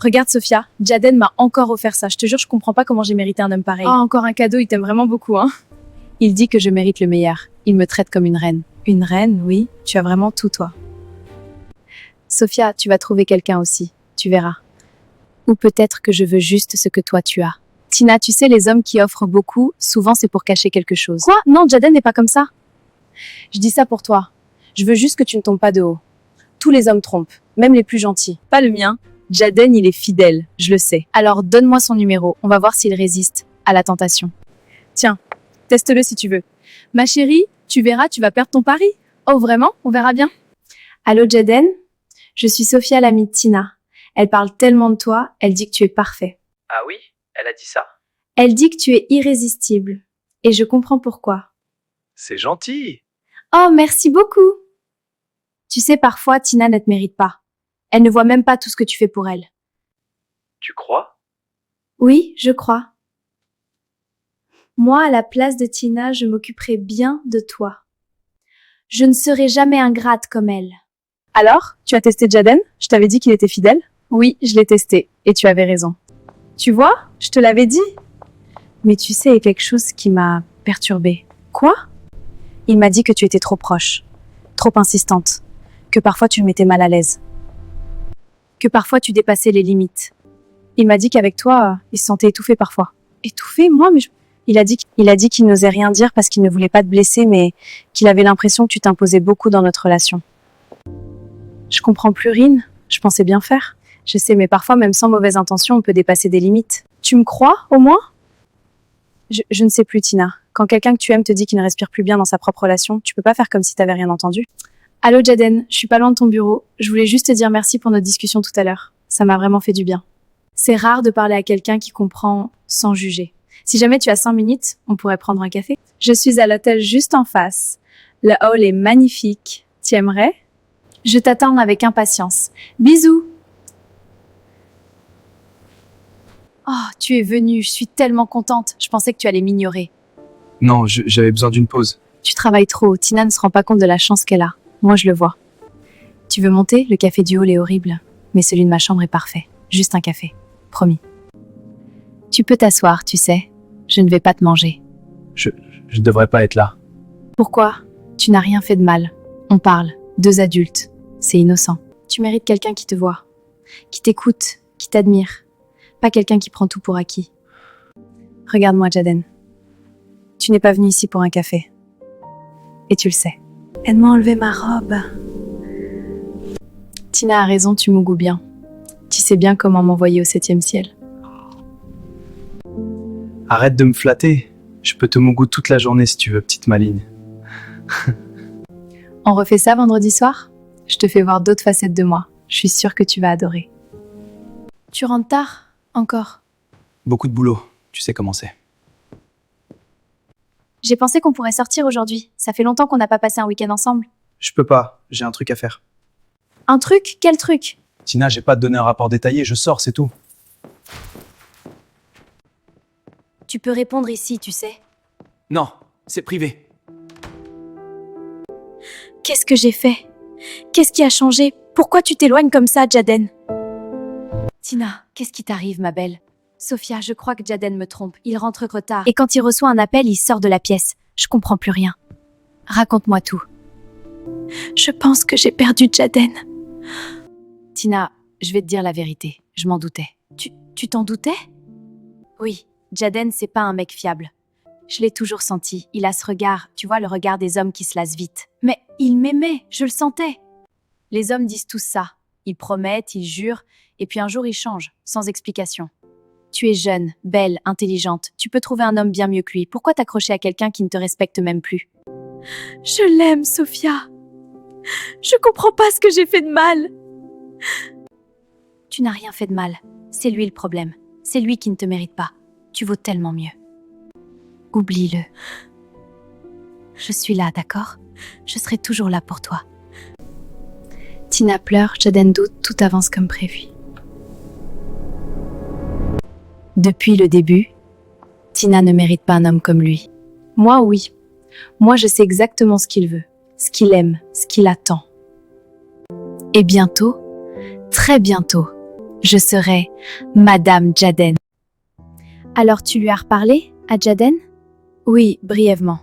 Regarde Sophia, Jaden m'a encore offert ça. Je te jure, je comprends pas comment j'ai mérité un homme pareil. Oh, encore un cadeau, il t'aime vraiment beaucoup, hein. Il dit que je mérite le meilleur. Il me traite comme une reine. Une reine, oui. Tu as vraiment tout, toi. Sophia, tu vas trouver quelqu'un aussi. Tu verras. Ou peut-être que je veux juste ce que toi tu as. Tina, tu sais, les hommes qui offrent beaucoup, souvent c'est pour cacher quelque chose. Quoi? Non, Jaden n'est pas comme ça. Je dis ça pour toi. Je veux juste que tu ne tombes pas de haut. Tous les hommes trompent, même les plus gentils. Pas le mien. Jaden, il est fidèle, je le sais. Alors donne-moi son numéro, on va voir s'il résiste à la tentation. Tiens, teste-le si tu veux. Ma chérie, tu verras, tu vas perdre ton pari. Oh vraiment? On verra bien. Allô Jaden? Je suis Sophia, l'amie de Tina. Elle parle tellement de toi, elle dit que tu es parfait. Ah oui? Elle a dit ça? Elle dit que tu es irrésistible. Et je comprends pourquoi. C'est gentil! Oh, merci beaucoup. Tu sais, parfois, Tina ne te mérite pas. Elle ne voit même pas tout ce que tu fais pour elle. Tu crois? Oui, je crois. Moi, à la place de Tina, je m'occuperai bien de toi. Je ne serai jamais ingrate comme elle. Alors, tu as testé Jaden? Je t'avais dit qu'il était fidèle? Oui, je l'ai testé. Et tu avais raison. Tu vois? Je te l'avais dit. Mais tu sais, il y a quelque chose qui m'a perturbée. Quoi? Il m'a dit que tu étais trop proche, trop insistante, que parfois tu me mettais mal à l'aise, que parfois tu dépassais les limites. Il m'a dit qu'avec toi, il se sentait étouffé parfois. Étouffé? Moi? Mais il a dit qu'il n'osait rien dire parce qu'il ne voulait pas te blesser, mais qu'il avait l'impression que tu t'imposais beaucoup dans notre relation. Je comprends plus, Rin. Je pensais bien faire. Je sais, mais parfois, même sans mauvaise intention, on peut dépasser des limites. Tu me crois, au moins? Je ne sais plus, Tina. Quand quelqu'un que tu aimes te dit qu'il ne respire plus bien dans sa propre relation, tu peux pas faire comme si t'avais rien entendu. Allô, Jaden, je suis pas loin de ton bureau. Je voulais juste te dire merci pour notre discussion tout à l'heure. Ça m'a vraiment fait du bien. C'est rare de parler à quelqu'un qui comprend sans juger. Si jamais tu as 5 minutes, on pourrait prendre un café. Je suis à l'hôtel juste en face. Le hall est magnifique. Tu aimerais? Je t'attends avec impatience. Bisous! Oh, tu es venue, je suis tellement contente. Je pensais que tu allais m'ignorer. Non, j'avais besoin d'une pause. Tu travailles trop, Tina ne se rend pas compte de la chance qu'elle a. Moi, je le vois. Tu veux monter? Le café du hall est horrible. Mais celui de ma chambre est parfait. Juste un café. Promis. Tu peux t'asseoir, tu sais. Je ne vais pas te manger. Je devrais pas être là. Pourquoi? Tu n'as rien fait de mal. On parle. 2 adultes. C'est innocent. Tu mérites quelqu'un qui te voit. Qui t'écoute. Qui t'admire. Pas quelqu'un qui prend tout pour acquis. Regarde-moi, Jaden. Tu n'es pas venu ici pour un café. Et tu le sais. Aide-moi à enlever ma robe. Tina a raison, tu m'ougues bien. Tu sais bien comment m'envoyer au 7e ciel. Arrête de me flatter. Je peux te mougou toute la journée si tu veux, petite maligne. On refait ça vendredi soir? Je te fais voir d'autres facettes de moi. Je suis sûre que tu vas adorer. Tu rentres tard? Encore? Beaucoup de boulot, tu sais comment c'est. J'ai pensé qu'on pourrait sortir aujourd'hui. Ça fait longtemps qu'on n'a pas passé un week-end ensemble. Je peux pas, j'ai un truc à faire. Un truc? Quel truc? Tina, j'ai pas te donné un rapport détaillé, je sors, c'est tout. Tu peux répondre ici, tu sais. Non, c'est privé. Qu'est-ce que j'ai fait? Qu'est-ce qui a changé? Pourquoi tu t'éloignes comme ça, Jaden? Tina, qu'est-ce qui t'arrive, ma belle? Sophia, je crois que Jaden me trompe. Il rentre tard. Et quand il reçoit un appel, il sort de la pièce. Je comprends plus rien. Raconte-moi tout. Je pense que j'ai perdu Jaden. Tina, je vais te dire la vérité. Je m'en doutais. Tu t'en doutais? Oui, Jaden, c'est pas un mec fiable. Je l'ai toujours senti. Il a ce regard, tu vois, le regard des hommes qui se lassent vite. Mais il m'aimait, je le sentais. Les hommes disent tous ça. Ils promettent, ils jurent, et puis un jour ils changent, sans explication. Tu es jeune, belle, intelligente. Tu peux trouver un homme bien mieux que lui. Pourquoi t'accrocher à quelqu'un qui ne te respecte même plus? Je l'aime, Sophia. Je comprends pas ce que j'ai fait de mal. Tu n'as rien fait de mal. C'est lui le problème. C'est lui qui ne te mérite pas. Tu vaux tellement mieux. Oublie-le. Je suis là, d'accord? Je serai toujours là pour toi. Tina pleure, Jaden doute, tout avance comme prévu. Depuis le début, Tina ne mérite pas un homme comme lui. Moi, oui. Moi, je sais exactement ce qu'il veut, ce qu'il aime, ce qu'il attend. Et bientôt, très bientôt, Je serai Madame Jaden. Alors tu lui as reparlé à Jaden? Oui, brièvement.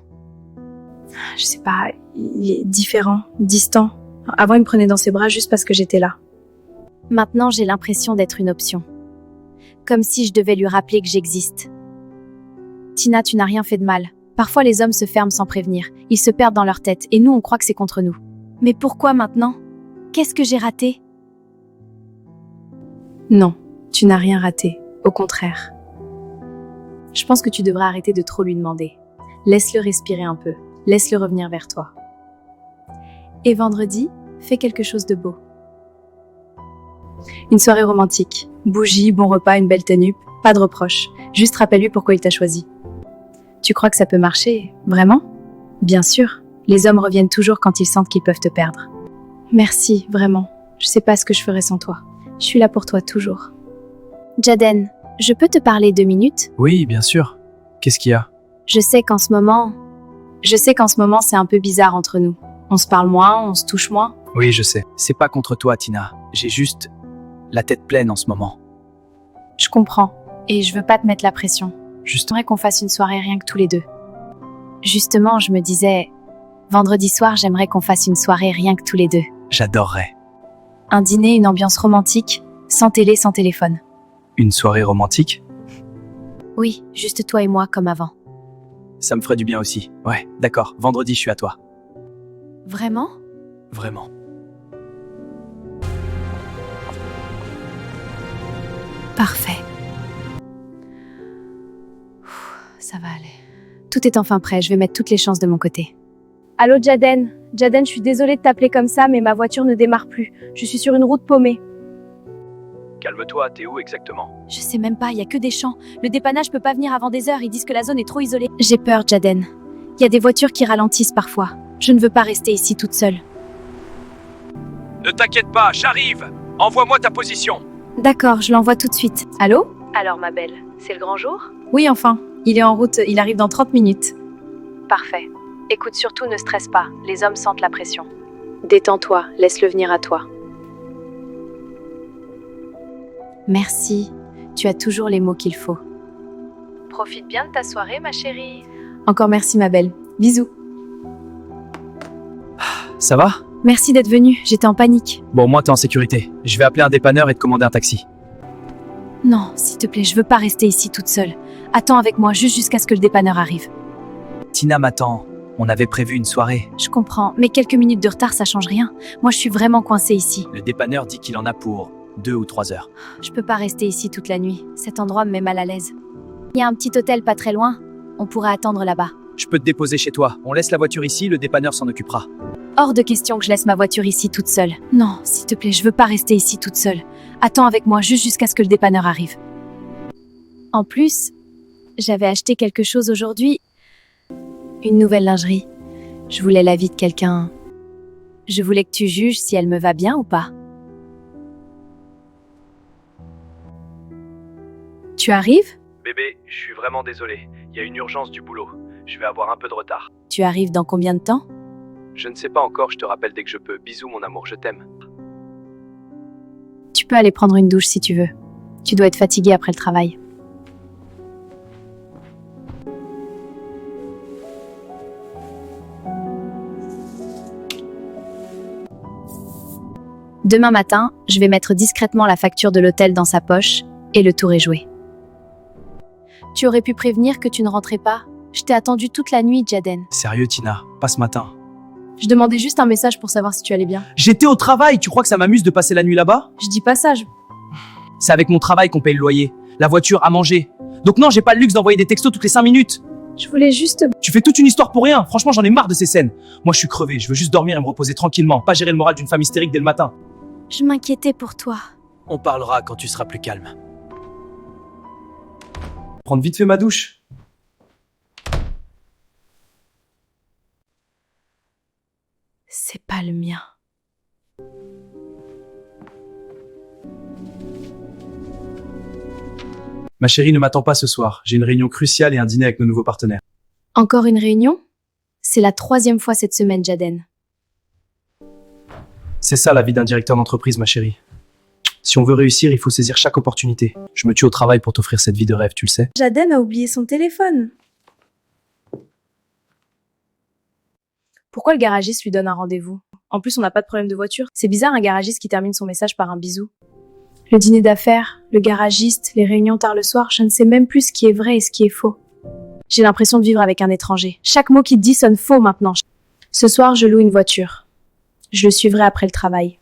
Je sais pas, il est différent, distant. Avant, il me prenait dans ses bras juste parce que j'étais là. Maintenant, j'ai l'impression d'être une option. Comme si je devais lui rappeler que j'existe. Tina, tu n'as rien fait de mal. Parfois, les hommes se ferment sans prévenir. Ils se perdent dans leur tête et nous, on croit que c'est contre nous. Mais pourquoi maintenant? Qu'est-ce que j'ai raté? Non, tu n'as rien raté. Au contraire. Je pense que tu devrais arrêter de trop lui demander. Laisse-le respirer un peu. Laisse-le revenir vers toi. Et vendredi, fais quelque chose de beau. Une soirée romantique. Bougies, bon repas, une belle tenue. Pas de reproches. Juste rappelle-lui pourquoi il t'a choisi. Tu crois que ça peut marcher, vraiment? Bien sûr. Les hommes reviennent toujours quand ils sentent qu'ils peuvent te perdre. Merci, vraiment. Je sais pas ce que je ferais sans toi. Je suis là pour toi toujours. Jaden, je peux te parler 2 minutes? Oui, bien sûr. Qu'est-ce qu'il y a? Je sais qu'en ce moment, c'est un peu bizarre entre nous. On se parle moins, on se touche moins. Oui, je sais. C'est pas contre toi, Tina. J'ai juste la tête pleine en ce moment. Je comprends. Et je veux pas te mettre la pression. Juste, J'aimerais qu'on fasse une soirée rien que tous les deux. Justement, je me disais, vendredi soir, j'aimerais qu'on fasse une soirée rien que tous les deux. j'adorerais. Un dîner, une ambiance romantique, sans télé, sans téléphone. Une soirée romantique? Oui, juste toi et moi comme avant. Ça me ferait du bien aussi. Ouais, d'accord. Vendredi, je suis à toi. Vraiment? Vraiment. Parfait. Ça va aller. Tout est enfin prêt, je vais mettre toutes les chances de mon côté. Allô Jaden? Jaden, je suis désolée de t'appeler comme ça, mais ma voiture ne démarre plus. Je suis sur une route paumée. Calme-toi, t'es où exactement? Je sais même pas, il y a que des champs. Le dépannage peut pas venir avant des heures, ils disent que la zone est trop isolée. J'ai peur, Jaden. Il y a des voitures qui ralentissent parfois. Je ne veux pas rester ici toute seule. Ne t'inquiète pas, j'arrive! Envoie-moi ta position! D'accord, je l'envoie tout de suite. Allô? Alors ma belle, c'est le grand jour? Oui, enfin. Il est en route, il arrive dans 30 minutes. Parfait. Écoute, surtout ne stresse pas, les hommes sentent la pression. Détends-toi, laisse-le venir à toi. Merci. Tu as toujours les mots qu'il faut. Profite bien de ta soirée, ma chérie. Encore merci, ma belle. Bisous. Ça va? Merci d'être venue, j'étais en panique. Bon, moi, t'es en sécurité. Je vais appeler un dépanneur et te commander un taxi. Non, s'il te plaît, je veux pas rester ici toute seule. Attends avec moi juste jusqu'à ce que le dépanneur arrive. Tina m'attend. On avait prévu une soirée. Je comprends, mais quelques minutes de retard, ça change rien. Moi, je suis vraiment coincée ici. Le dépanneur dit qu'il en a pour 2 ou 3 heures. Je peux pas rester ici toute la nuit. Cet endroit me met mal à l'aise. Il y a un petit hôtel pas très loin. On pourrait attendre là-bas. Je peux te déposer chez toi. On laisse la voiture ici, le dépanneur s'en occupera. Hors de question que je laisse ma voiture ici toute seule. Non, s'il te plaît, je veux pas rester ici toute seule. Attends avec moi juste jusqu'à ce que le dépanneur arrive. En plus, j'avais acheté quelque chose aujourd'hui. Une nouvelle lingerie. Je voulais l'avis de quelqu'un. Je voulais que tu juges si elle me va bien ou pas. Tu arrives? Bébé, je suis vraiment désolé. Il y a une urgence du boulot. Je vais avoir un peu de retard. Tu arrives dans combien de temps? Je ne sais pas encore, je te rappelle dès que je peux. Bisous mon amour, je t'aime. Tu peux aller prendre une douche si tu veux. Tu dois être fatiguée après le travail. Demain matin, je vais mettre discrètement la facture de l'hôtel dans sa poche et le tour est joué. Tu aurais pu prévenir que tu ne rentrais pas. Je t'ai attendu toute la nuit, Jaden. Sérieux Tina, pas ce matin. Je demandais juste un message pour savoir si tu allais bien. J'étais au travail, tu crois que ça m'amuse de passer la nuit là-bas? Je dis pas ça, C'est avec mon travail qu'on paye le loyer, la voiture, à manger. Donc non, j'ai pas le luxe d'envoyer des textos toutes les 5 minutes. je voulais juste... Tu fais toute une histoire pour rien, franchement j'en ai marre de ces scènes. Moi je suis crevé, je veux juste dormir et me reposer tranquillement, pas gérer le moral d'une femme hystérique dès le matin. Je m'inquiétais pour toi. On parlera quand tu seras plus calme. Prendre vite fait ma douche. C'est pas le mien. Ma chérie ne m'attend pas ce soir, j'ai une réunion cruciale et un dîner avec nos nouveaux partenaires. Encore une réunion? C'est la 3e fois cette semaine, Jaden. C'est ça la vie d'un directeur d'entreprise, ma chérie. Si on veut réussir, il faut saisir chaque opportunité. Je me tue au travail pour t'offrir cette vie de rêve, tu le sais. Jaden a oublié son téléphone. Pourquoi le garagiste lui donne un rendez-vous? En plus, on n'a pas de problème de voiture. C'est bizarre un garagiste qui termine son message par un bisou. Le dîner d'affaires, le garagiste, les réunions tard le soir, je ne sais même plus ce qui est vrai et ce qui est faux. J'ai l'impression de vivre avec un étranger. Chaque mot qu'il dit sonne faux maintenant. Ce soir, je loue une voiture. Je le suivrai après le travail.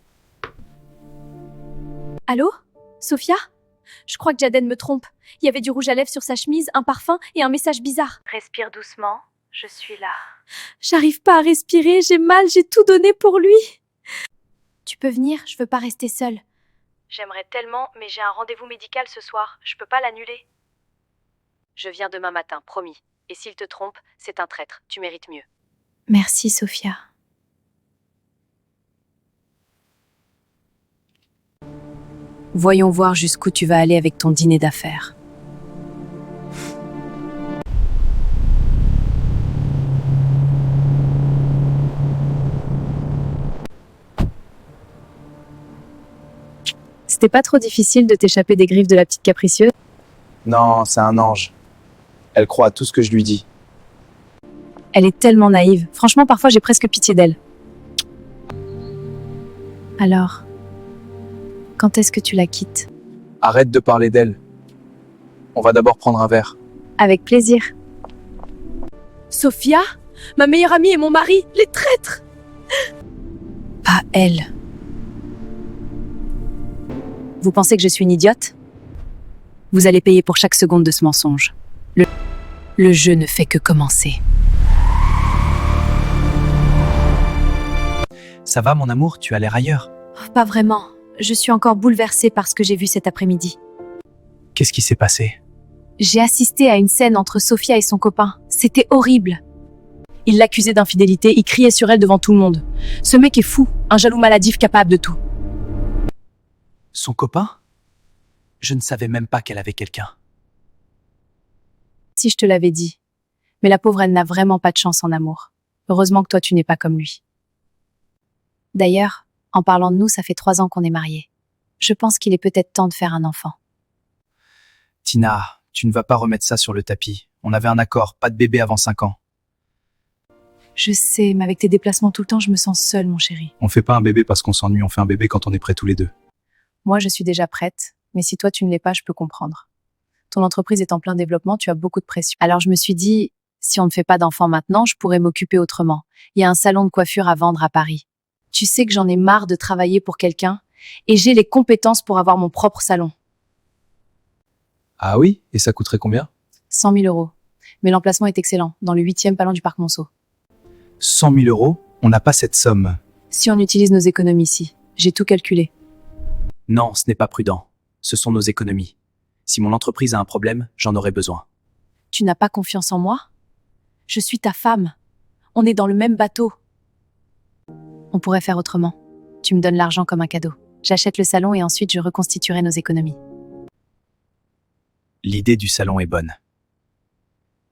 Allô? Sophia? Je crois que Jaden me trompe. Il y avait du rouge à lèvres sur sa chemise, un parfum et un message bizarre. Respire doucement, je suis là. J'arrive pas à respirer, j'ai mal, j'ai tout donné pour lui. Tu peux venir, je veux pas rester seule. J'aimerais tellement, mais j'ai un rendez-vous médical ce soir, je peux pas l'annuler. Je viens demain matin, promis. Et s'il te trompe, c'est un traître, tu mérites mieux. Merci, Sophia. Voyons voir jusqu'où tu vas aller avec ton dîner d'affaires. C'était pas trop difficile de t'échapper des griffes de la petite capricieuse? Non, c'est un ange. Elle croit à tout ce que je lui dis. Elle est tellement naïve. Franchement, parfois, j'ai presque pitié d'elle. Alors, quand est-ce que tu la quittes? Arrête de parler d'elle. On va d'abord prendre un verre. Avec plaisir. Sophia? Ma meilleure amie et mon mari, les traîtres! Pas elle. Vous pensez que je suis une idiote? Vous allez payer pour chaque seconde de ce mensonge. Le jeu ne fait que commencer. Ça va, mon amour? Tu as l'air ailleurs. Pas vraiment. Je suis encore bouleversée par ce que j'ai vu cet après-midi. Qu'est-ce qui s'est passé? J'ai assisté à une scène entre Sophia et son copain. C'était horrible. Il l'accusait d'infidélité, il criait sur elle devant tout le monde. Ce mec est fou, un jaloux maladif capable de tout. Son copain? Je ne savais même pas qu'elle avait quelqu'un. Si je te l'avais dit. Mais la pauvre, elle n'a vraiment pas de chance en amour. Heureusement que toi, tu n'es pas comme lui. D'ailleurs, en parlant de nous, ça fait 3 ans qu'on est mariés. Je pense qu'il est peut-être temps de faire un enfant. Tina, tu ne vas pas remettre ça sur le tapis. On avait un accord, pas de bébé avant 5 ans. Je sais, mais avec tes déplacements tout le temps, je me sens seule, mon chéri. On fait pas un bébé parce qu'on s'ennuie, on fait un bébé quand on est prêts tous les deux. Moi, je suis déjà prête, mais si toi, tu ne l'es pas, je peux comprendre. Ton entreprise est en plein développement, tu as beaucoup de pression. Alors je me suis dit, si on ne fait pas d'enfant maintenant, je pourrais m'occuper autrement. Il y a un salon de coiffure à vendre à Paris. Tu sais que j'en ai marre de travailler pour quelqu'un, et j'ai les compétences pour avoir mon propre salon. Ah oui? Et ça coûterait combien? 100 000 euros. Mais l'emplacement est excellent, dans le 8e palon du Parc Monceau. 100 000 euros? On n'a pas cette somme. Si on utilise nos économies ici, j'ai tout calculé. Non, ce n'est pas prudent. Ce sont nos économies. Si mon entreprise a un problème, j'en aurai besoin. Tu n'as pas confiance en moi? Je suis ta femme. On est dans le même bateau. On pourrait faire autrement. Tu me donnes l'argent comme un cadeau. J'achète le salon et ensuite je reconstituerai nos économies. L'idée du salon est bonne.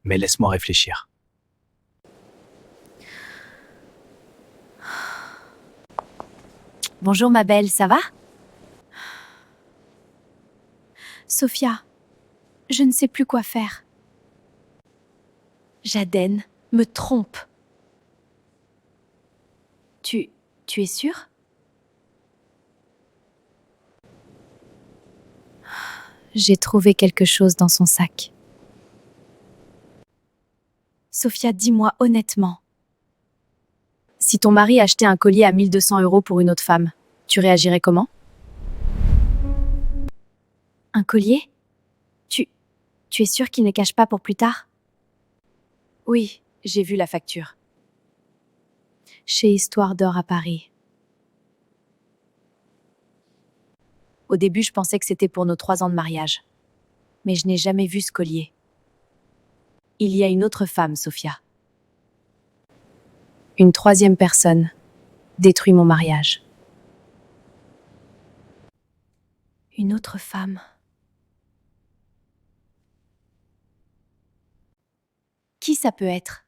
Mais laisse-moi réfléchir. Bonjour ma belle, ça va? Sophia, je ne sais plus quoi faire. Jaden me trompe. Tu es sûre? J'ai trouvé quelque chose dans son sac. Sophia, dis-moi honnêtement. Si ton mari achetait un collier à 1 200 euros pour une autre femme, tu réagirais comment? Un collier? Tu es sûre qu'il ne cache pas pour plus tard? Oui, j'ai vu la facture. Chez Histoire d'Or à Paris. Au début, je pensais que c'était pour nos 3 ans de mariage. Mais je n'ai jamais vu ce collier. Il y a une autre femme, Sophia. Une 3e personne détruit mon mariage. Une autre femme. Qui ça peut être?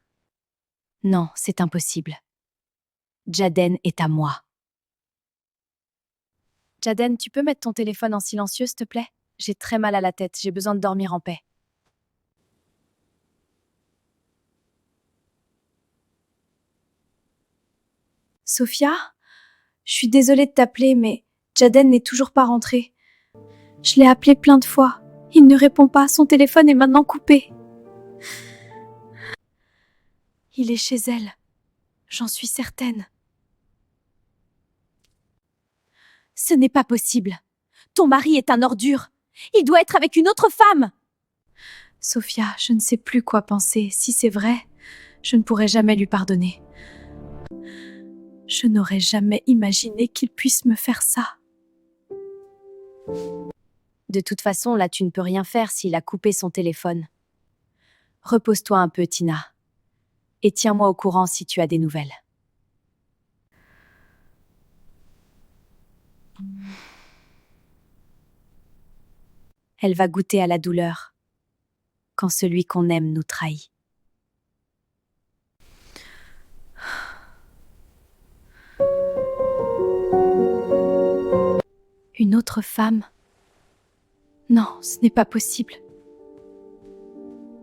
Non, c'est impossible. Jaden est à moi. Jaden, tu peux mettre ton téléphone en silencieux, s'il te plaît? J'ai très mal à la tête, j'ai besoin de dormir en paix. Sophia? Je suis désolée de t'appeler, mais Jaden n'est toujours pas rentré. Je l'ai appelé plein de fois. Il ne répond pas, son téléphone est maintenant coupé. Il est chez elle. J'en suis certaine. Ce n'est pas possible. Ton mari est un ordure. Il doit être avec une autre femme. Sophia, je ne sais plus quoi penser. Si c'est vrai, je ne pourrai jamais lui pardonner. Je n'aurais jamais imaginé qu'il puisse me faire ça. De toute façon, là, tu ne peux rien faire s'il a coupé son téléphone. Repose-toi un peu, Tina. Et tiens-moi au courant si tu as des nouvelles. Elle va goûter à la douleur quand celui qu'on aime nous trahit. Une autre femme? Non, ce n'est pas possible.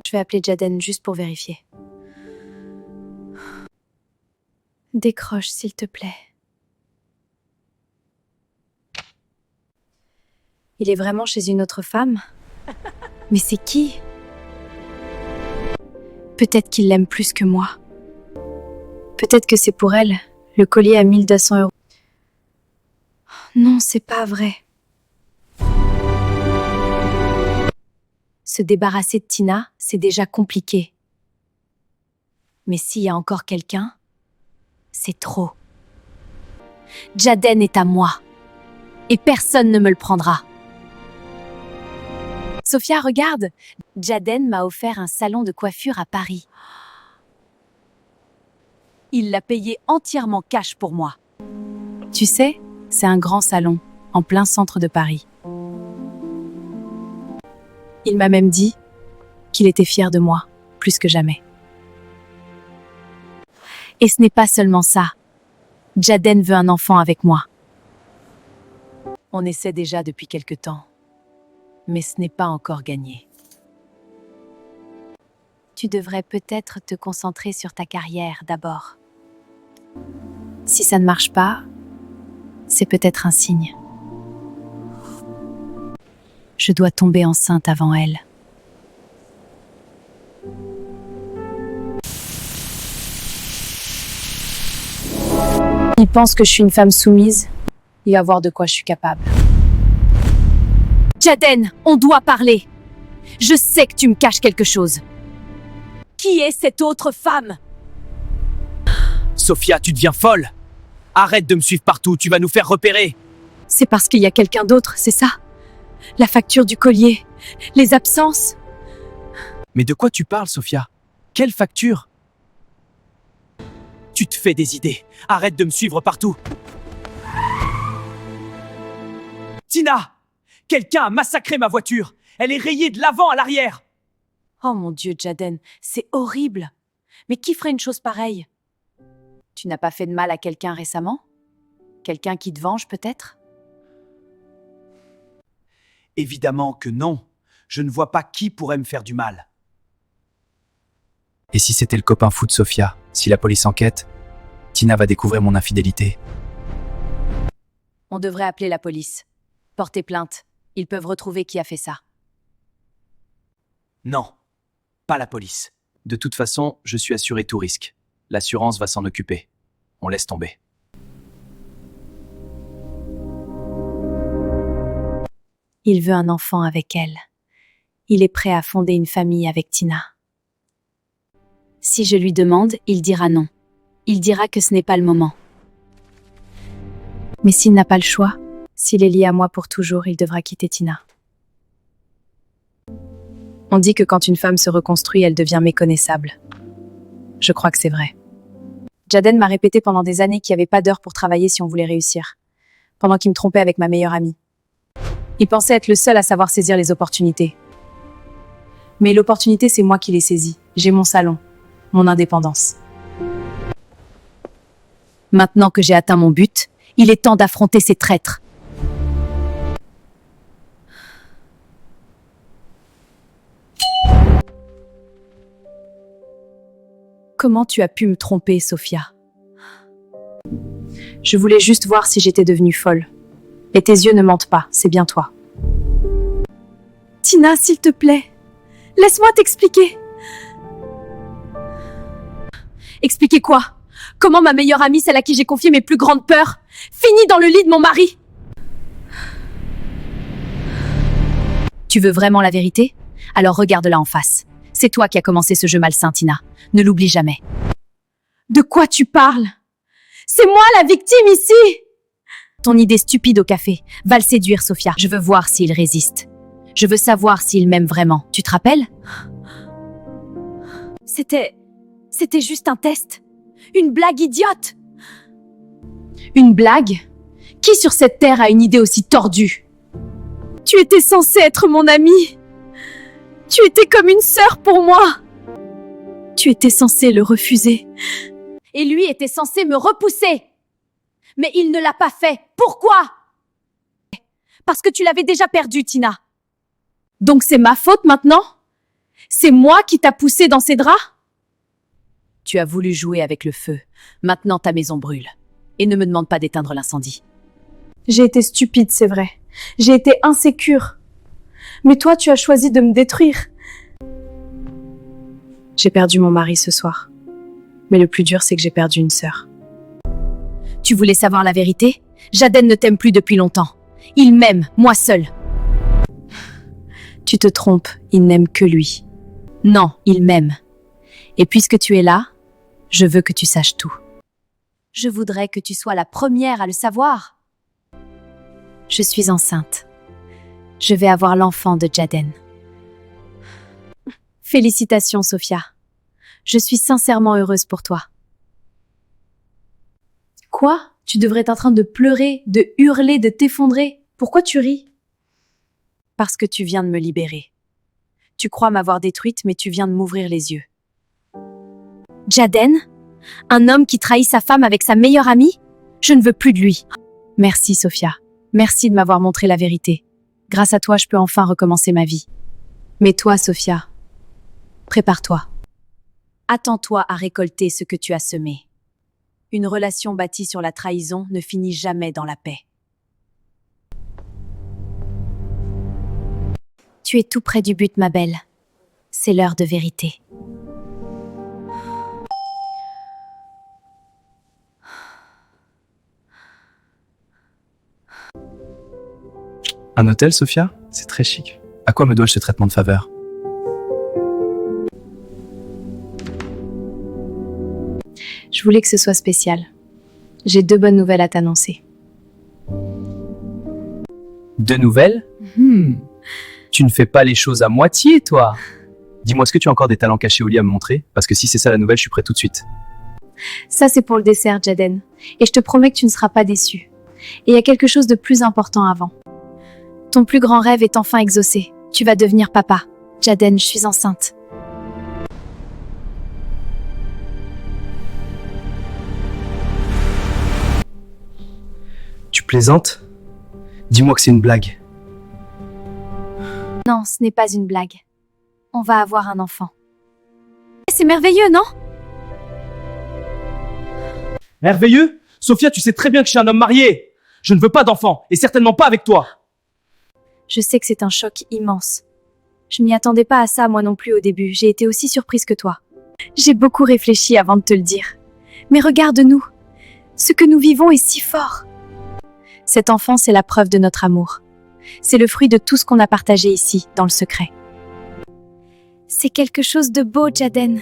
Je vais appeler Jaden juste pour vérifier. Décroche, s'il te plaît. Il est vraiment chez une autre femme? Mais c'est qui? Peut-être qu'il l'aime plus que moi. Peut-être que c'est pour elle, le collier à 1200 €. Non, c'est pas vrai. Se débarrasser de Tina, c'est déjà compliqué. Mais s'il y a encore quelqu'un, c'est trop. Jaden est à moi. Et personne ne me le prendra. Sophia, regarde! Jaden m'a offert un salon de coiffure à Paris. Il l'a payé entièrement cash pour moi. Tu sais, c'est un grand salon, en plein centre de Paris. Il m'a même dit qu'il était fier de moi, plus que jamais. Et ce n'est pas seulement ça. Jaden veut un enfant avec moi. On essaie déjà depuis quelque temps, mais ce n'est pas encore gagné. Tu devrais peut-être te concentrer sur ta carrière d'abord. Si ça ne marche pas, c'est peut-être un signe. Je dois tomber enceinte avant elle. Il pense que je suis une femme soumise. Il va voir de quoi je suis capable. Jaden, on doit parler. Je sais que tu me caches quelque chose. Qui est cette autre femme? Sophia, tu deviens folle. Arrête de me suivre partout, tu vas nous faire repérer. C'est parce qu'il y a quelqu'un d'autre, c'est ça? La facture du collier, les absences. Mais de quoi tu parles, Sophia? Quelle facture? Tu te fais des idées. Arrête de me suivre partout. Tina! Quelqu'un a massacré ma voiture. Elle est rayée de l'avant à l'arrière. Oh mon Dieu, Jaden, c'est horrible. Mais qui ferait une chose pareille? Tu n'as pas fait de mal à quelqu'un récemment? Quelqu'un qui te venge peut-être? Évidemment que non. Je ne vois pas qui pourrait me faire du mal. Et si c'était le copain fou de Sophia? Si la police enquête, Tina va découvrir mon infidélité. On devrait appeler la police. Porter plainte. Ils peuvent retrouver qui a fait ça. Non, pas la police. De toute façon, je suis assuré tout risque. L'assurance va s'en occuper. On laisse tomber. Il veut un enfant avec elle. Il est prêt à fonder une famille avec Tina. Si je lui demande, il dira non. Il dira que ce n'est pas le moment. Mais s'il n'a pas le choix, s'il est lié à moi pour toujours, il devra quitter Tina. On dit que quand une femme se reconstruit, elle devient méconnaissable. Je crois que c'est vrai. Jaden m'a répété pendant des années qu'il n'y avait pas d'heure pour travailler si on voulait réussir, pendant qu'il me trompait avec ma meilleure amie. Il pensait être le seul à savoir saisir les opportunités. Mais l'opportunité, c'est moi qui l'ai saisie. J'ai mon salon, mon indépendance. Maintenant que j'ai atteint mon but, il est temps d'affronter ces traîtres. Comment tu as pu me tromper, Sophia? Je voulais juste voir si j'étais devenue folle. Et tes yeux ne mentent pas, c'est bien toi. Tina, s'il te plaît, laisse-moi t'expliquer. Expliquer quoi? Comment ma meilleure amie, celle à qui j'ai confié mes plus grandes peurs, finit dans le lit de mon mari? Tu veux vraiment la vérité? Alors regarde-la en face. C'est toi qui as commencé ce jeu malsain, Tina. Ne l'oublie jamais. De quoi tu parles? C'est moi la victime ici! Ton idée stupide au café va le séduire, Sophia. Je veux voir s'il résiste. Je veux savoir s'il m'aime vraiment. Tu te rappelles? C'était juste un test. Une blague idiote. Une blague? Qui sur cette terre a une idée aussi tordue? Tu étais censée être mon amie. Tu étais comme une sœur pour moi. Tu étais censée le refuser. Et lui était censé me repousser. Mais il ne l'a pas fait. Pourquoi? Parce que tu l'avais déjà perdu, Tina. Donc c'est ma faute maintenant? C'est moi qui t'a poussé dans ses draps? Tu as voulu jouer avec le feu. Maintenant ta maison brûle. Et ne me demande pas d'éteindre l'incendie. J'ai été stupide, c'est vrai. J'ai été insécure. Mais toi, tu as choisi de me détruire. J'ai perdu mon mari ce soir. Mais le plus dur, c'est que j'ai perdu une sœur. Tu voulais savoir la vérité? Jaden ne t'aime plus depuis longtemps. Il m'aime, moi seule. Tu te trompes, il n'aime que lui. Non, il m'aime. Et puisque tu es là, je veux que tu saches tout. Je voudrais que tu sois la première à le savoir. Je suis enceinte. Je vais avoir l'enfant de Jaden. Félicitations, Sophia. Je suis sincèrement heureuse pour toi. Quoi? Tu devrais être en train de pleurer, de hurler, de t'effondrer. Pourquoi tu ris? Parce que tu viens de me libérer. Tu crois m'avoir détruite, mais tu viens de m'ouvrir les yeux. Jaden? Un homme qui trahit sa femme avec sa meilleure amie? Je ne veux plus de lui. Merci, Sophia. Merci de m'avoir montré la vérité. Grâce à toi, je peux enfin recommencer ma vie. Mais toi, Sophia, prépare-toi. Attends-toi à récolter ce que tu as semé. Une relation bâtie sur la trahison ne finit jamais dans la paix. Tu es tout près du but, ma belle. C'est l'heure de vérité. Un hôtel, Sophia? C'est très chic. À quoi me dois-je ce traitement de faveur? Je voulais que ce soit spécial. J'ai 2 bonnes nouvelles à t'annoncer. 2 nouvelles? Tu ne fais pas les choses à moitié, toi. Dis-moi, est-ce que tu as encore des talents cachés au lit à me montrer? Parce que si c'est ça la nouvelle, je suis prêt tout de suite. Ça, c'est pour le dessert, Jaden. Et je te promets que tu ne seras pas déçu. Et il y a quelque chose de plus important avant. Ton plus grand rêve est enfin exaucé. Tu vas devenir papa. Jaden, je suis enceinte. Tu plaisantes? Dis-moi que c'est une blague. Non, ce n'est pas une blague. On va avoir un enfant. C'est merveilleux, non? Merveilleux? Sophia, tu sais très bien que je suis un homme marié. Je ne veux pas d'enfant, et certainement pas avec toi. Je sais que c'est un choc immense. Je m'y attendais pas à ça moi non plus au début. J'ai été aussi surprise que toi. J'ai beaucoup réfléchi avant de te le dire. Mais regarde-nous. Ce que nous vivons est si fort. Cet enfant, c'est la preuve de notre amour. C'est le fruit de tout ce qu'on a partagé ici, dans le secret. C'est quelque chose de beau, Jaden.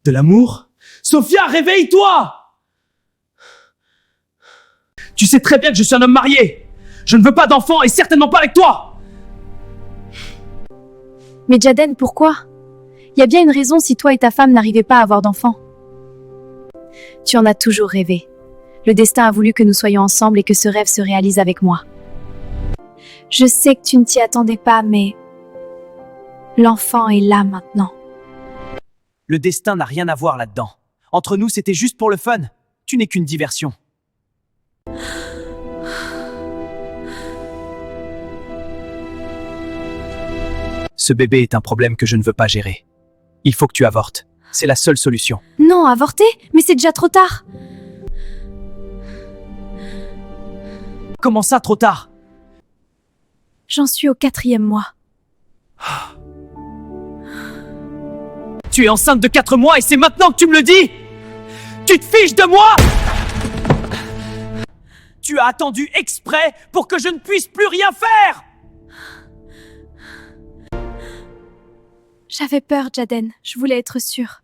De l'amour? Sophia, réveille-toi! Tu sais très bien que je suis un homme marié. Je ne veux pas d'enfant et certainement pas avec toi. Mais Jaden, pourquoi? Il y a bien une raison si toi et ta femme n'arrivez pas à avoir d'enfant. Tu en as toujours rêvé. Le destin a voulu que nous soyons ensemble et que ce rêve se réalise avec moi. Je sais que tu ne t'y attendais pas, mais l'enfant est là maintenant. Le destin n'a rien à voir là-dedans. Entre nous, c'était juste pour le fun. Tu n'es qu'une diversion. Ce bébé est un problème que je ne veux pas gérer. Il faut que tu avortes. C'est la seule solution. Non, avorter? Mais c'est déjà trop tard. Comment ça, trop tard? J'en suis au 4e mois. Tu es enceinte de 4 mois et c'est maintenant que tu me le dis? Tu te fiches de moi? Tu as attendu exprès pour que je ne puisse plus rien faire! J'avais peur, Jaden. Je voulais être sûre.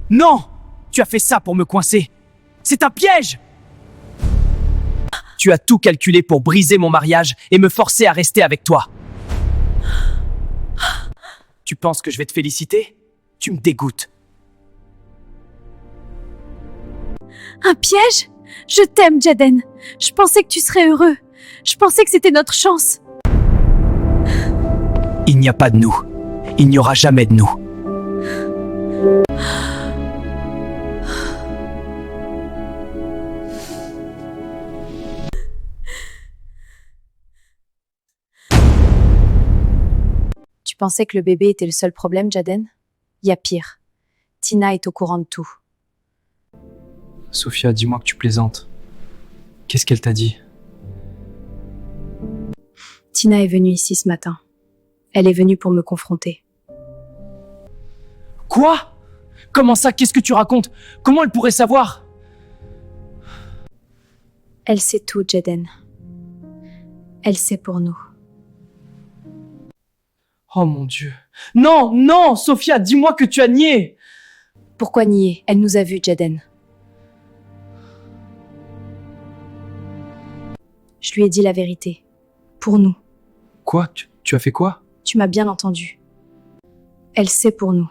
Non! Tu as fait ça pour me coincer. C'est un piège! Tu as tout calculé pour briser mon mariage et me forcer à rester avec toi. Tu penses que je vais te féliciter? Tu me dégoûtes. Un piège? Je t'aime, Jaden. Je pensais que tu serais heureux. Je pensais que c'était notre chance. Il n'y a pas de nous. Il n'y aura jamais de nous. Tu pensais que le bébé était le seul problème, Jaden? Il y a pire. Tina est au courant de tout. Sophia, dis-moi que tu plaisantes. Qu'est-ce qu'elle t'a dit? Tina est venue ici ce matin. Elle est venue pour me confronter. Quoi? Comment ça? Qu'est-ce que tu racontes? Comment elle pourrait savoir? Elle sait tout, Jaden. Elle sait pour nous. Oh mon Dieu. Non, non, Sophia, dis-moi que tu as nié. Pourquoi nier? Elle nous a vus, Jaden. Je lui ai dit la vérité. Pour nous. Quoi? Tu as fait quoi? Tu m'as bien entendu. Elle sait pour nous.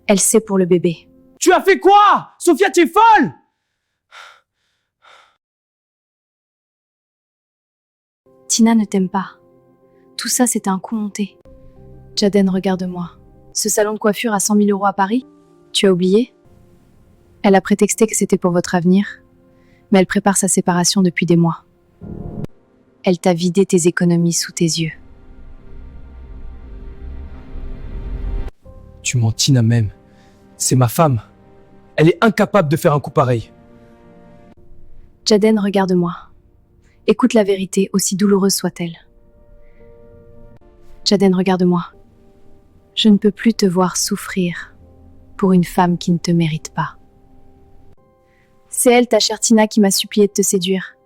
Elle sait pour le bébé. Tu as fait quoi? Sophia, tu es folle! Tina ne t'aime pas. Tout ça, c'était un coup monté. Jaden, regarde-moi. Ce salon de coiffure à 100 000 € à Paris? Tu as oublié? Elle a prétexté que c'était pour votre avenir, mais elle prépare sa séparation depuis des mois. Elle t'a vidé tes économies sous tes yeux. Tu mens, Tina même. C'est ma femme. Elle est incapable de faire un coup pareil. Jaden, regarde-moi. Écoute la vérité, aussi douloureuse soit-elle. Jaden, regarde-moi. Je ne peux plus te voir souffrir pour une femme qui ne te mérite pas. C'est elle, ta chère Tina, qui m'a supplié de te séduire.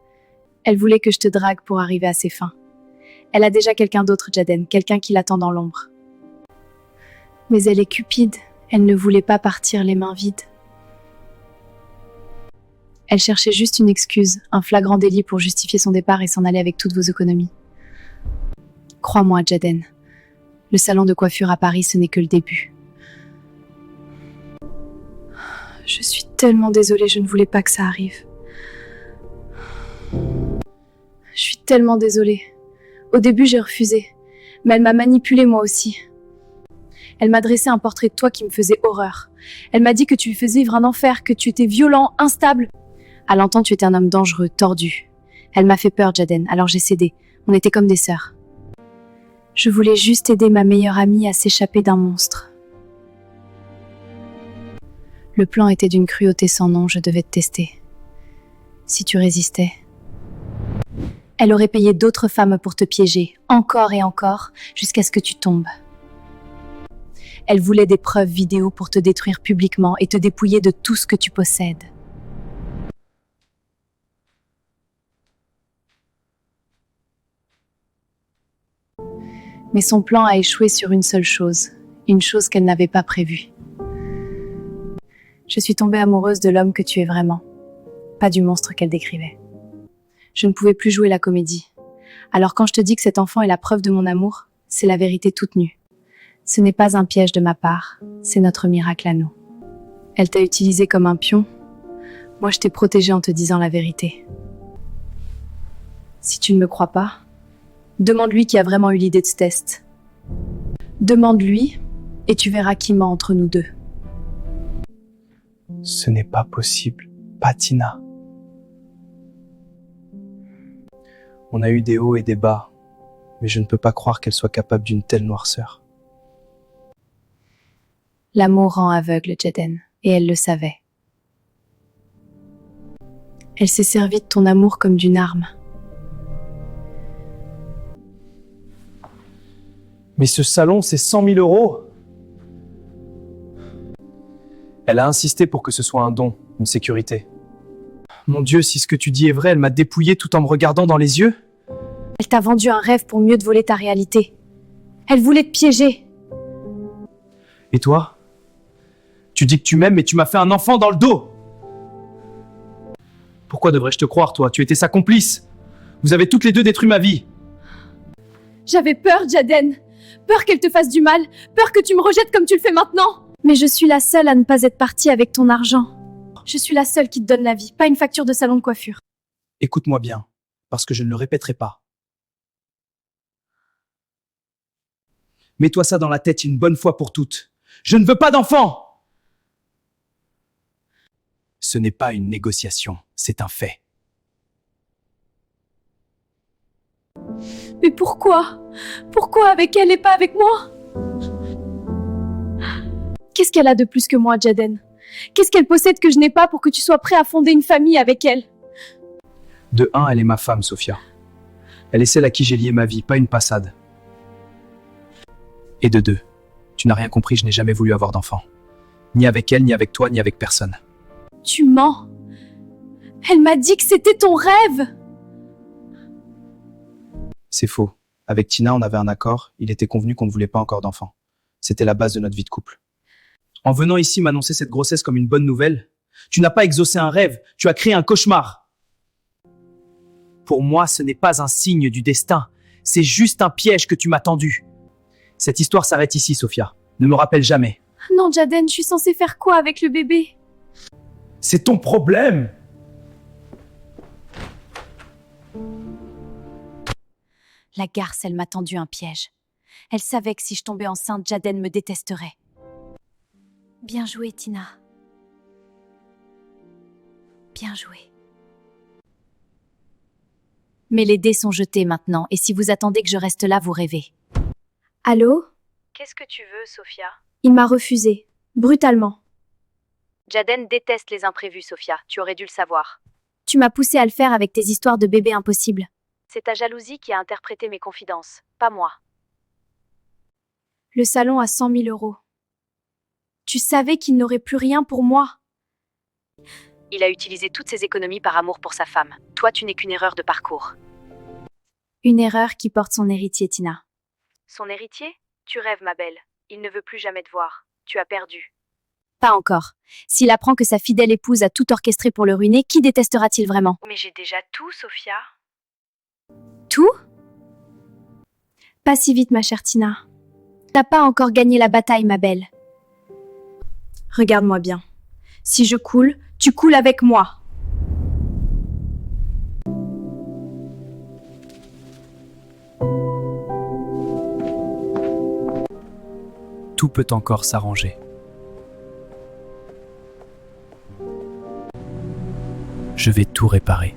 Elle voulait que je te drague pour arriver à ses fins. Elle a déjà quelqu'un d'autre, Jaden, quelqu'un qui l'attend dans l'ombre. Mais elle est cupide, elle ne voulait pas partir les mains vides. Elle cherchait juste une excuse, un flagrant délit pour justifier son départ et s'en aller avec toutes vos économies. Crois-moi, Jaden, le salon de coiffure à Paris, ce n'est que le début. Je suis tellement désolée, je ne voulais pas que ça arrive. Je suis tellement désolée. Au début, j'ai refusé, mais elle m'a manipulée moi aussi. Elle m'a dressé un portrait de toi qui me faisait horreur. Elle m'a dit que tu lui faisais vivre un enfer, que tu étais violent, instable. À l'entendre, tu étais un homme dangereux, tordu. Elle m'a fait peur, Jaden, alors j'ai cédé. On était comme des sœurs. Je voulais juste aider ma meilleure amie à s'échapper d'un monstre. Le plan était d'une cruauté sans nom, je devais te tester. Si tu résistais... Elle aurait payé d'autres femmes pour te piéger, encore et encore, jusqu'à ce que tu tombes. Elle voulait des preuves vidéo pour te détruire publiquement et te dépouiller de tout ce que tu possèdes. Mais son plan a échoué sur une seule chose qu'elle n'avait pas prévue. Je suis tombée amoureuse de l'homme que tu es vraiment, pas du monstre qu'elle décrivait. Je ne pouvais plus jouer la comédie. Alors quand je te dis que cet enfant est la preuve de mon amour, c'est la vérité toute nue. Ce n'est pas un piège de ma part, c'est notre miracle à nous. Elle t'a utilisé comme un pion. Moi, je t'ai protégé en te disant la vérité. Si tu ne me crois pas, demande-lui qui a vraiment eu l'idée de ce test. Demande-lui et tu verras qui ment entre nous deux. Ce n'est pas possible, pas Tina. On a eu des hauts et des bas, Mais je ne peux pas croire qu'elle soit capable d'une telle noirceur. L'amour rend aveugle, Jaden, et elle le savait. Elle s'est servie de ton amour comme d'une arme. Mais ce salon, c'est 100 000 euros. Elle a insisté pour que ce soit un don, une sécurité. Mon Dieu, si ce que tu dis est vrai, elle m'a dépouillé tout en me regardant dans les yeux. Elle t'a vendu un rêve pour mieux te voler ta réalité. Elle voulait te piéger. Et toi? Tu dis que tu m'aimes, mais tu m'as fait un enfant dans le dos. Pourquoi devrais-je te croire, toi? Tu étais sa complice. Vous avez toutes les deux détruit ma vie. J'avais peur, Jaden. Peur qu'elle te fasse du mal. Peur que tu me rejettes comme tu le fais maintenant. Mais je suis la seule à ne pas être partie avec ton argent. Je suis la seule qui te donne la vie, pas une facture de salon de coiffure. Écoute-moi bien, parce que je ne le répéterai pas. Mets-toi ça dans la tête une bonne fois pour toutes. Je ne veux pas d'enfant! Ce n'est pas une négociation, c'est un fait. Mais pourquoi? Pourquoi avec elle et pas avec moi? Qu'est-ce qu'elle a de plus que moi, Jaden? Qu'est-ce qu'elle possède que je n'ai pas pour que tu sois prêt à fonder une famille avec elle? De un, elle est ma femme, Sophia. Elle est celle à qui j'ai lié ma vie, pas une passade. Et de deux, tu n'as rien compris, je n'ai jamais voulu avoir d'enfant. Ni avec elle, ni avec toi, ni avec personne. Tu mens. Elle m'a dit que c'était ton rêve. C'est faux. Avec Tina, on avait un accord, il était convenu qu'on ne voulait pas encore d'enfant. C'était la base de notre vie de couple. En venant ici m'annoncer cette grossesse comme une bonne nouvelle, tu n'as pas exaucé un rêve, tu as créé un cauchemar. Pour moi, ce n'est pas un signe du destin, c'est juste un piège que tu m'as tendu. Cette histoire s'arrête ici, Sophia. Ne me rappelle jamais. Non, Jaden, je suis censée faire quoi avec le bébé? C'est ton problème! La garce, elle m'a tendu un piège. Elle savait que si je tombais enceinte, Jaden me détesterait. Bien joué, Tina. Bien joué. Mais les dés sont jetés maintenant, et si vous attendez que je reste là, vous rêvez. Allô? Qu'est-ce que tu veux, Sophia? Il m'a refusé, brutalement. Jaden déteste les imprévus, Sophia. Tu aurais dû le savoir. Tu m'as poussé à le faire avec tes histoires de bébés impossibles. C'est ta jalousie qui a interprété mes confidences, pas moi. Le salon à 100 000 euros. Tu savais qu'il n'aurait plus rien pour moi. Il a utilisé toutes ses économies par amour pour sa femme. Toi, tu n'es qu'une erreur de parcours. Une erreur qui porte son héritier, Tina. Son héritier? Tu rêves, ma belle. Il ne veut plus jamais te voir. Tu as perdu. Pas encore. S'il apprend que sa fidèle épouse a tout orchestré pour le ruiner, qui détestera-t-il vraiment? Mais j'ai déjà tout, Sophia. Tout? Pas si vite, ma chère Tina. T'as pas encore gagné la bataille, ma belle. Regarde-moi bien. Si je coule, tu coules avec moi. Tout peut encore s'arranger. Je vais tout réparer.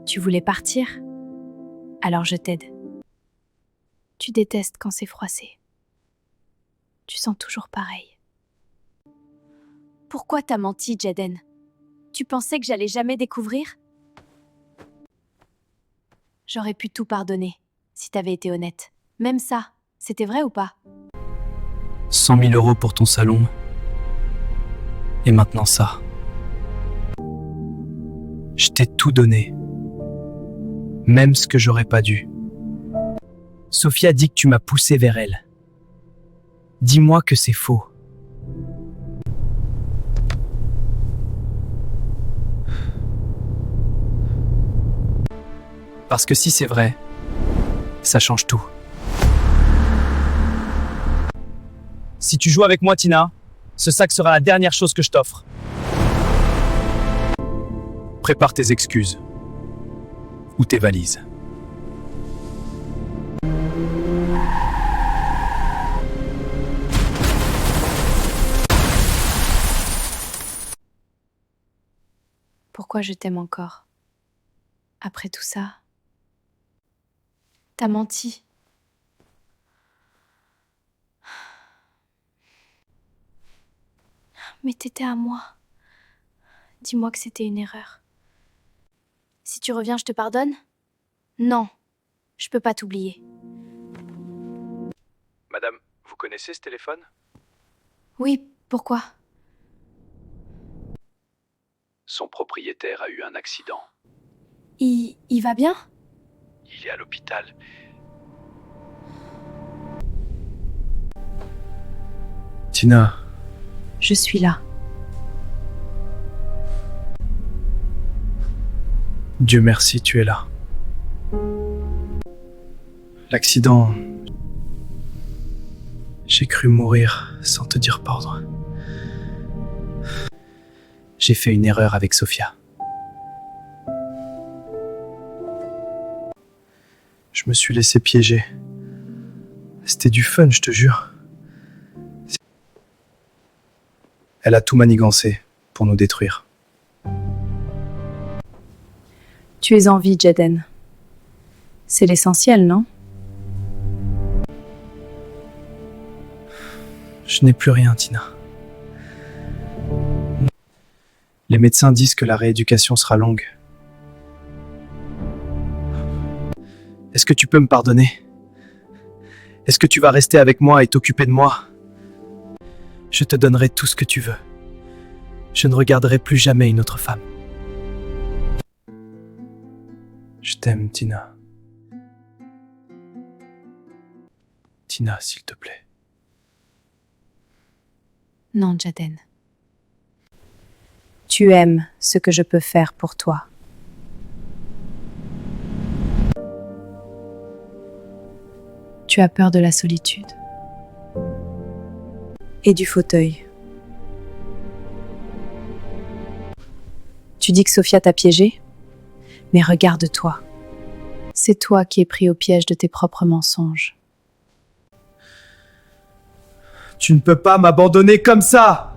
Tu voulais partir? Alors je t'aide. Tu détestes quand c'est froissé. Tu sens toujours pareil. Pourquoi t'as menti, Jaden? Tu pensais que j'allais jamais découvrir? J'aurais pu tout pardonner, si t'avais été honnête. Même ça, c'était vrai ou pas? 100 000 euros pour ton salon. Et maintenant ça. Je t'ai tout donné. Même ce que j'aurais pas dû. Sophia dit que tu m'as poussé vers elle. Dis-moi que c'est faux. Parce que si c'est vrai, Ça change tout. Si tu joues avec moi, Tina, ce sac sera la dernière chose que je t'offre. Prépare tes excuses. Ou tes valises. Pourquoi je t'aime encore? Après tout ça, t'as menti. Mais t'étais à moi. Dis-moi que c'était une erreur. Si tu reviens, je te pardonne? Non, je peux pas t'oublier. Madame, vous connaissez ce téléphone? Oui, pourquoi? Son propriétaire a eu un accident. Il va bien? Il est à l'hôpital. Tina, Je suis là. Dieu merci, tu es là. L'accident... J'ai cru mourir sans te dire pardon. J'ai fait une erreur avec Sophia. Je me suis laissé piéger. C'était du fun, je te jure. Elle a tout manigancé pour nous détruire. Tu es en vie, Jaden. C'est l'essentiel, non? Je n'ai plus rien, Tina. Les médecins disent que la rééducation sera longue. Est-ce que tu peux me pardonner? Est-ce que tu vas rester avec moi et t'occuper de moi? Je te donnerai tout ce que tu veux. Je ne regarderai plus jamais une autre femme. Je t'aime, Tina. Tina, s'il te plaît. Non, Jaden. Tu aimes ce que je peux faire pour toi. Tu as peur de la solitude. Et du fauteuil. Tu dis que Sophia t'a piégé? Mais regarde-toi. C'est toi qui es pris au piège de tes propres mensonges. Tu ne peux pas m'abandonner comme ça!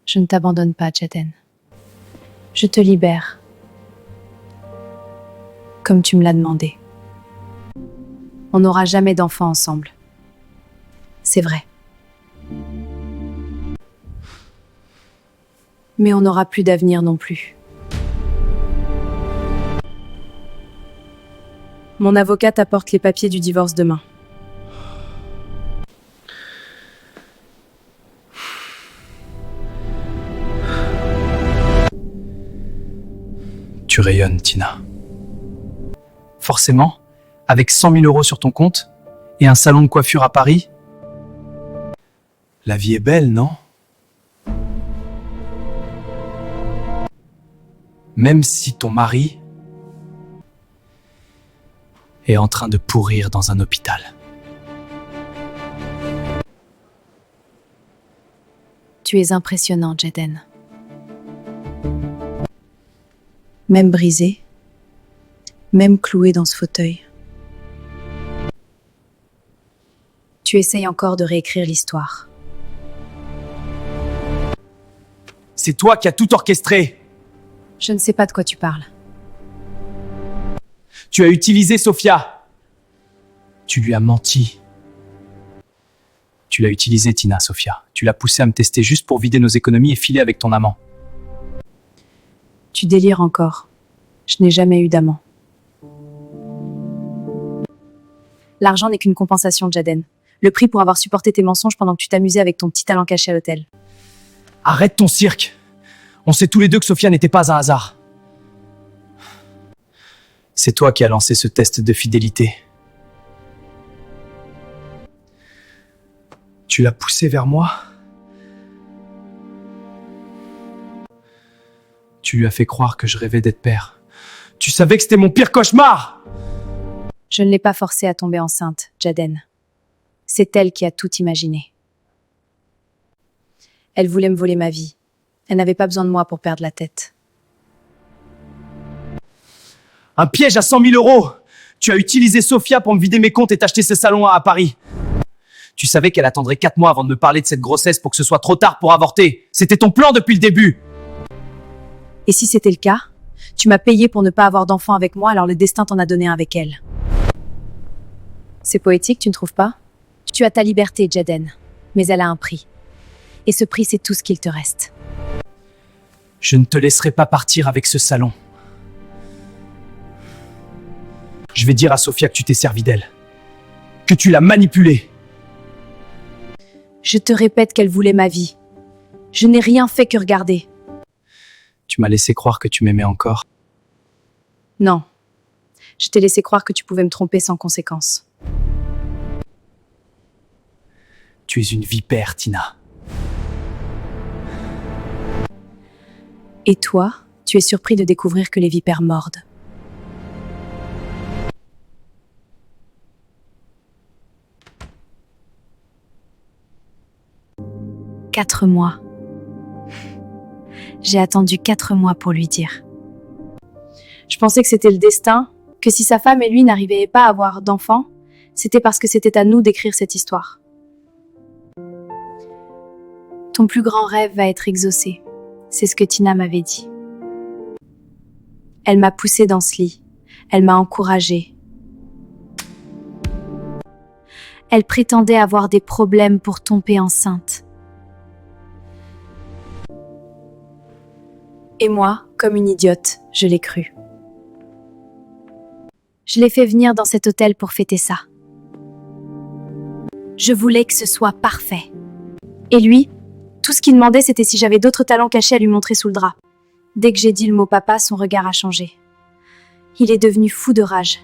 Je ne t'abandonne pas, Jaden. Je te libère. Comme tu me l'as demandé. On n'aura jamais d'enfants ensemble. C'est vrai. Mais on n'aura plus d'avenir non plus. Mon avocat t'apporte les papiers du divorce demain. Tu rayonnes, Tina. Forcément, avec 100 000 € sur ton compte et un salon de coiffure à Paris, la vie est belle, non? Même si ton mari est en train de pourrir dans un hôpital. Tu es impressionnant, Jaden. Même brisé, même cloué dans ce fauteuil. Tu essayes encore de réécrire l'histoire. C'est toi qui as tout orchestré. Je ne sais pas de quoi tu parles. Tu as utilisé Sophia. Tu lui as menti. Tu l'as utilisé, Tina, Sophia. Tu l'as poussée à me tester juste pour vider nos économies et filer avec ton amant. Tu délires encore. Je n'ai jamais eu d'amant. L'argent n'est qu'une compensation, Jaden. Le prix pour avoir supporté tes mensonges pendant que tu t'amusais avec ton petit talent caché à l'hôtel. Arrête ton cirque. On sait tous les deux que Sophia n'était pas un hasard. C'est toi qui as lancé ce test de fidélité. Tu l'as poussée vers moi. Tu lui as fait croire que je rêvais d'être père, Tu savais que c'était mon pire cauchemar! Je ne l'ai pas forcée à tomber enceinte, Jaden. C'est elle qui a tout imaginé. Elle voulait me voler ma vie. Elle n'avait pas besoin de moi pour perdre la tête. Un piège à 100 000 euros! Tu as utilisé Sophia pour me vider mes comptes et t'acheter ce salon à Paris. Tu savais qu'elle attendrait 4 mois avant de me parler de cette grossesse pour que ce soit trop tard pour avorter. C'était ton plan depuis le début! Et si c'était le cas, tu m'as payé pour ne pas avoir d'enfant avec moi, alors le destin t'en a donné un avec elle. C'est poétique, tu ne trouves pas? Tu as ta liberté, Jaden, mais elle a un prix. Et ce prix, c'est tout ce qu'il te reste. Je ne te laisserai pas partir avec ce salon. Je vais dire à Sophia que tu t'es servi d'elle. Que tu l'as manipulée. Je te répète qu'elle voulait ma vie. Je n'ai rien fait que regarder. Tu m'as laissé croire que tu m'aimais encore. Non. Je t'ai laissé croire que tu pouvais me tromper sans conséquence. Tu es une vipère, Tina. Et toi, tu es surpris de découvrir que les vipères mordent. « 4 mois. J'ai attendu 4 mois pour lui dire. Je pensais que c'était le destin, que si sa femme et lui n'arrivaient pas à avoir d'enfants, c'était parce que c'était à nous d'écrire cette histoire. Ton plus grand rêve va être exaucé. C'est ce que Tina m'avait dit. Elle m'a poussée dans ce lit. Elle m'a encouragée. Elle prétendait avoir des problèmes pour tomber enceinte. Et moi, comme une idiote, je l'ai cru. Je l'ai fait venir dans cet hôtel pour fêter ça. Je voulais que ce soit parfait. Et lui, tout ce qu'il demandait, c'était si j'avais d'autres talents cachés à lui montrer sous le drap. Dès que j'ai dit le mot papa, son regard a changé. Il est devenu fou de rage.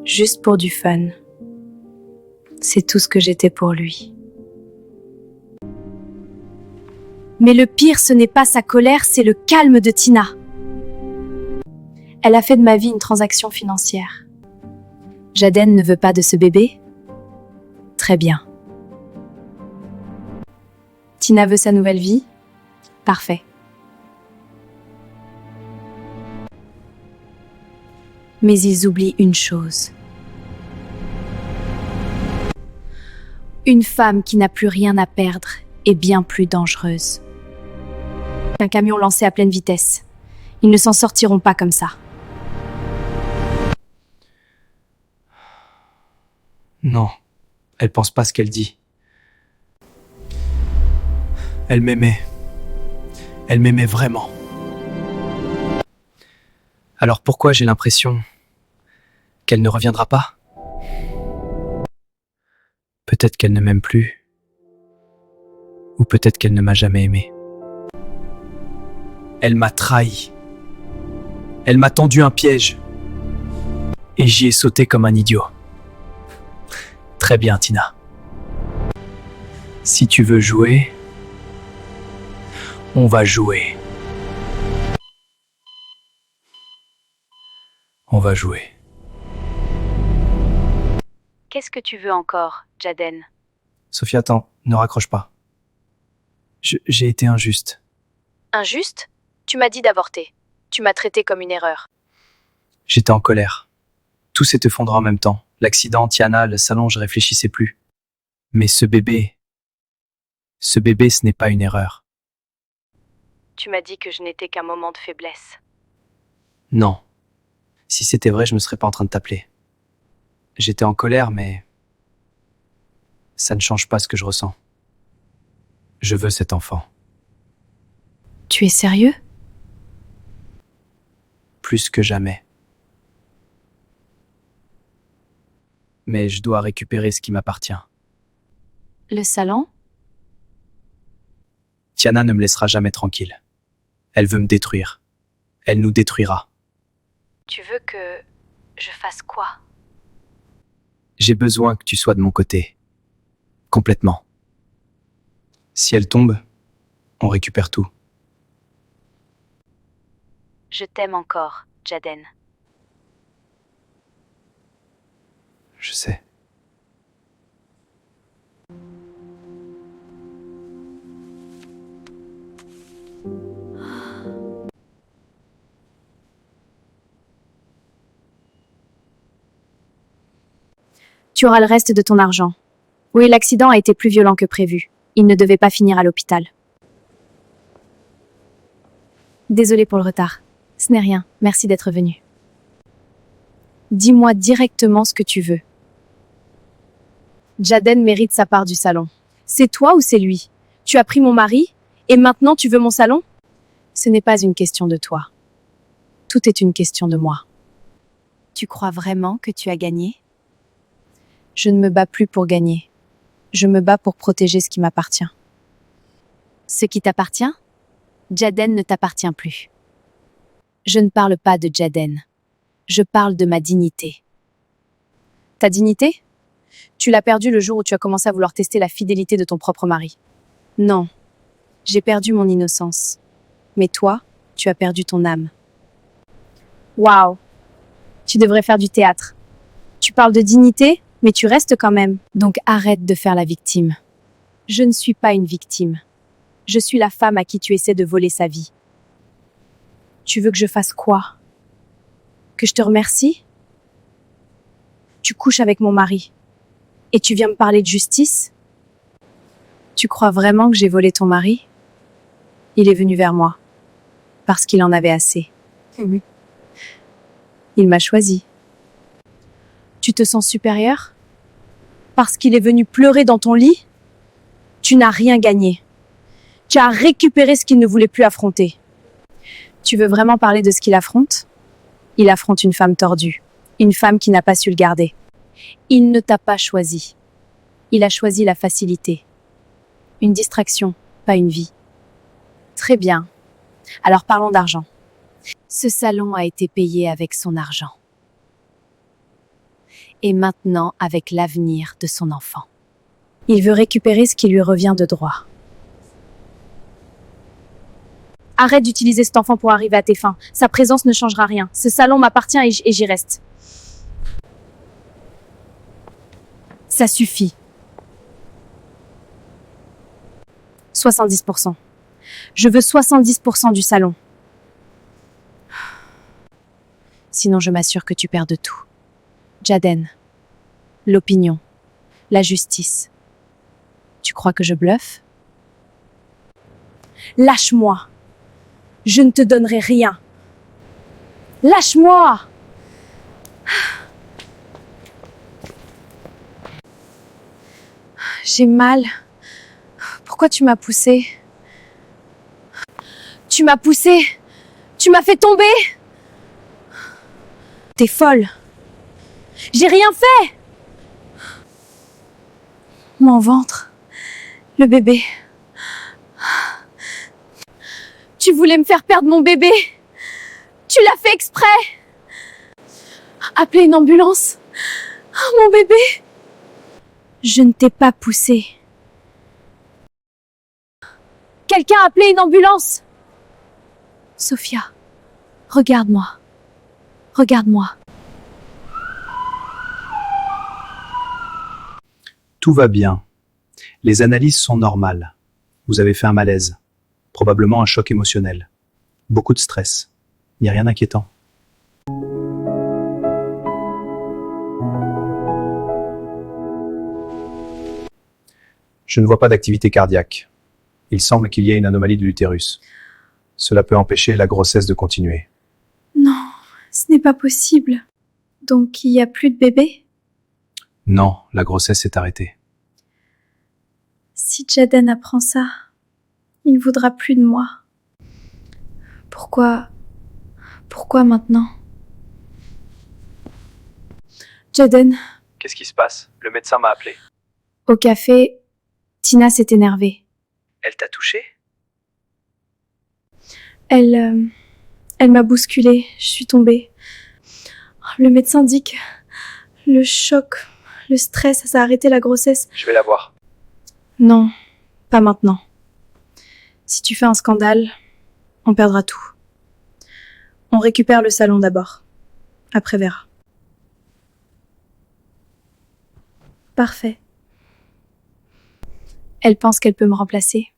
Juste pour du fun. C'est tout ce que j'étais pour lui. Mais le pire, ce n'est pas sa colère, c'est le calme de Tina. Elle a fait de ma vie une transaction financière. Jaden ne veut pas de ce bébé? Très bien. Tina veut sa nouvelle vie? Parfait. Mais ils oublient une chose. Une femme qui n'a plus rien à perdre est bien plus dangereuse. Un camion lancé à pleine vitesse. Ils ne s'en sortiront pas comme ça. Non, elle pense pas ce qu'elle dit. Elle m'aimait. Elle m'aimait vraiment. Alors pourquoi j'ai l'impression qu'elle ne reviendra pas? Peut-être qu'elle ne m'aime plus. Ou peut-être qu'elle ne m'a jamais aimé. Elle m'a trahi. Elle m'a tendu un piège. Et j'y ai sauté comme un idiot. Très bien, Tina. Si tu veux jouer, on va jouer. On va jouer. Qu'est-ce que tu veux encore, Jaden? Sophie, attends, ne raccroche pas. J'ai été injuste. Injuste? Tu m'as dit d'avorter. Tu m'as traité comme une erreur. J'étais en colère. Tout s'est effondré en même temps. L'accident, Tiana, le salon, je réfléchissais plus. Mais ce bébé, ce n'est pas une erreur. Tu m'as dit que je n'étais qu'un moment de faiblesse. Non. Si c'était vrai, je ne serais pas en train de t'appeler. J'étais en colère, mais ça ne change pas ce que je ressens. Je veux cet enfant. Tu es sérieux? Plus que jamais. Mais je dois récupérer ce qui m'appartient. Le salon? Tiana ne me laissera jamais tranquille. Elle veut me détruire. Elle nous détruira. Tu veux que je fasse quoi? J'ai besoin que tu sois de mon côté. Complètement. Si elle tombe, on récupère tout. Je t'aime encore, Jaden. Je sais. Tu auras le reste de ton argent. Oui, l'accident a été plus violent que prévu. Il ne devait pas finir à l'hôpital. Désolée pour le retard. Ce n'est rien. Merci d'être venu. Dis-moi directement ce que tu veux. Jaden mérite sa part du salon. C'est toi ou c'est lui? Tu as pris mon mari et maintenant tu veux mon salon? Ce n'est pas une question de toi. Tout est une question de moi. Tu crois vraiment que tu as gagné? Je ne me bats plus pour gagner. Je me bats pour protéger ce qui m'appartient. Ce qui t'appartient? Jaden ne t'appartient plus. Je ne parle pas de Jaden. Je parle de ma dignité. Ta dignité? Tu l'as perdue le jour où tu as commencé à vouloir tester la fidélité de ton propre mari. Non, j'ai perdu mon innocence. Mais toi, tu as perdu ton âme. Waouh! Tu devrais faire du théâtre. Tu parles de dignité, mais tu restes quand même. Donc arrête de faire la victime. Je ne suis pas une victime. Je suis la femme à qui tu essaies de voler sa vie. Tu veux que je fasse quoi? Que je te remercie? Tu couches avec mon mari. Et tu viens me parler de justice? Tu crois vraiment que j'ai volé ton mari? Il est venu vers moi. Parce qu'il en avait assez. Il m'a choisi. Tu te sens supérieur? Parce qu'il est venu pleurer dans ton lit? Tu n'as rien gagné. Tu as récupéré ce qu'il ne voulait plus affronter. Tu veux vraiment parler de ce qu'il affronte? Il affronte une femme tordue. Une femme qui n'a pas su le garder. Il ne t'a pas choisi. Il a choisi la facilité. Une distraction, pas une vie. Très bien. Alors parlons d'argent. Ce salon a été payé avec son argent. Et maintenant avec l'avenir de son enfant. Il veut récupérer ce qui lui revient de droit. Arrête d'utiliser cet enfant pour arriver à tes fins. Sa présence ne changera rien. Ce salon m'appartient et j'y reste. Ça suffit. 70%. Je veux 70% du salon. Sinon, je m'assure que tu perds de tout. Jaden, l'opinion, la justice. Tu crois que je bluffe? Lâche-moi. Je ne te donnerai rien. Lâche-moi! J'ai mal. Pourquoi tu m'as poussée? Tu m'as poussée. Tu m'as fait tomber. T'es folle. J'ai rien fait. Mon ventre. Le bébé. Tu voulais me faire perdre mon bébé. Tu l'as fait exprès. Appelez une ambulance. Oh, mon bébé. Je ne t'ai pas poussé. Quelqu'un a appelé une ambulance. Sophia, regarde-moi. Regarde-moi. Tout va bien. Les analyses sont normales. Vous avez fait un malaise. Probablement un choc émotionnel. Beaucoup de stress. Il n'y a rien d'inquiétant. Je ne vois pas d'activité cardiaque. Il semble qu'il y ait une anomalie de l'utérus. Cela peut empêcher la grossesse de continuer. Non, ce n'est pas possible. Donc il n'y a plus de bébé? Non, la grossesse est arrêtée. Si Jaden apprend ça, il ne voudra plus de moi. Pourquoi maintenant? Jaden, Qu'est-ce qui se passe? Le médecin m'a appelé. au café, Tina s'est énervée. Elle t'a touché? Elle m'a bousculée, je suis tombée. Le médecin dit que le choc, le stress, ça a arrêté la grossesse. Je vais la voir. Non, pas maintenant. Si tu fais un scandale, on perdra tout. On récupère le salon d'abord. Après verra. Parfait. Elle pense qu'elle peut me remplacer.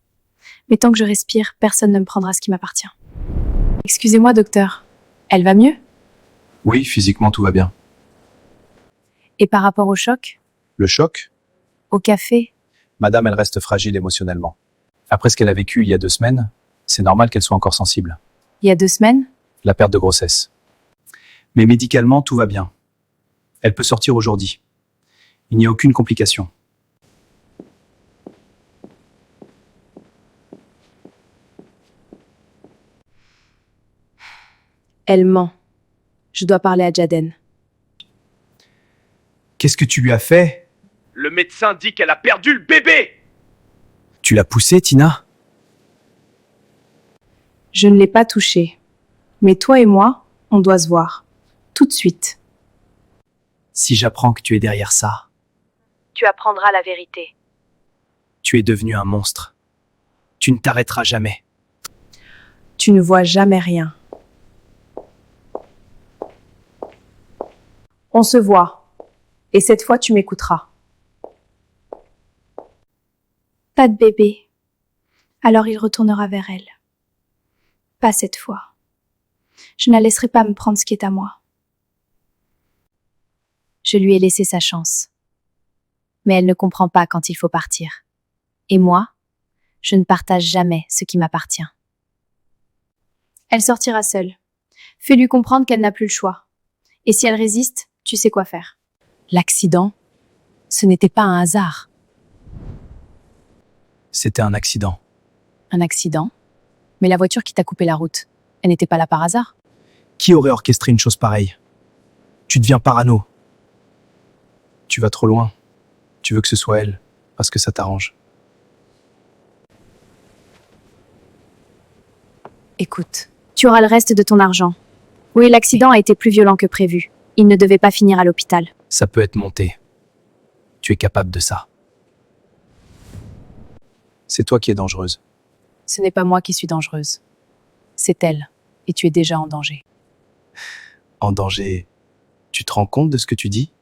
Mais tant que je respire, personne ne me prendra ce qui m'appartient. Excusez-moi, docteur. Elle va mieux? Oui, physiquement tout va bien. Et par rapport au choc? Le choc? Au café? Madame, elle reste fragile émotionnellement. Après ce qu'elle a vécu il y a 2 semaines, c'est normal qu'elle soit encore sensible. Il y a 2 semaines? La perte de grossesse. Mais médicalement, tout va bien. Elle peut sortir aujourd'hui. Il n'y a aucune complication. Elle ment. Je dois parler à Jaden. Qu'est-ce que tu lui as fait? Le médecin dit qu'elle a perdu le bébé! Tu l'as poussée, Tina? Je ne l'ai pas touché. Mais toi et moi, on doit se voir. Tout de suite. Si j'apprends que tu es derrière ça, Tu apprendras la vérité. tu es devenu un monstre. Tu ne t'arrêteras jamais. Tu ne vois jamais rien. On se voit. Et cette fois, tu m'écouteras. Pas de bébé. Alors il retournera vers elle. Pas cette fois. Je ne la laisserai pas me prendre ce qui est à moi. Je lui ai laissé sa chance. Mais elle ne comprend pas quand il faut partir. Et moi, je ne partage jamais ce qui m'appartient. Elle sortira seule. Fais-lui comprendre qu'elle n'a plus le choix. Et si elle résiste, tu sais quoi faire. L'accident, ce n'était pas un hasard. C'était un accident. Un accident? Mais la voiture qui t'a coupé la route, elle n'était pas là par hasard? Qui aurait orchestré une chose pareille? Tu deviens parano. Tu vas trop loin. Tu veux que ce soit elle, parce que ça t'arrange. Écoute, tu auras le reste de ton argent. Oui, l'accident a été plus violent que prévu. Il ne devait pas finir à l'hôpital. Ça peut être monté. Tu es capable de ça. C'est toi qui es dangereuse. Ce n'est pas moi qui suis dangereuse. C'est elle. Et tu es déjà en danger. En danger. Tu te rends compte de ce que tu dis?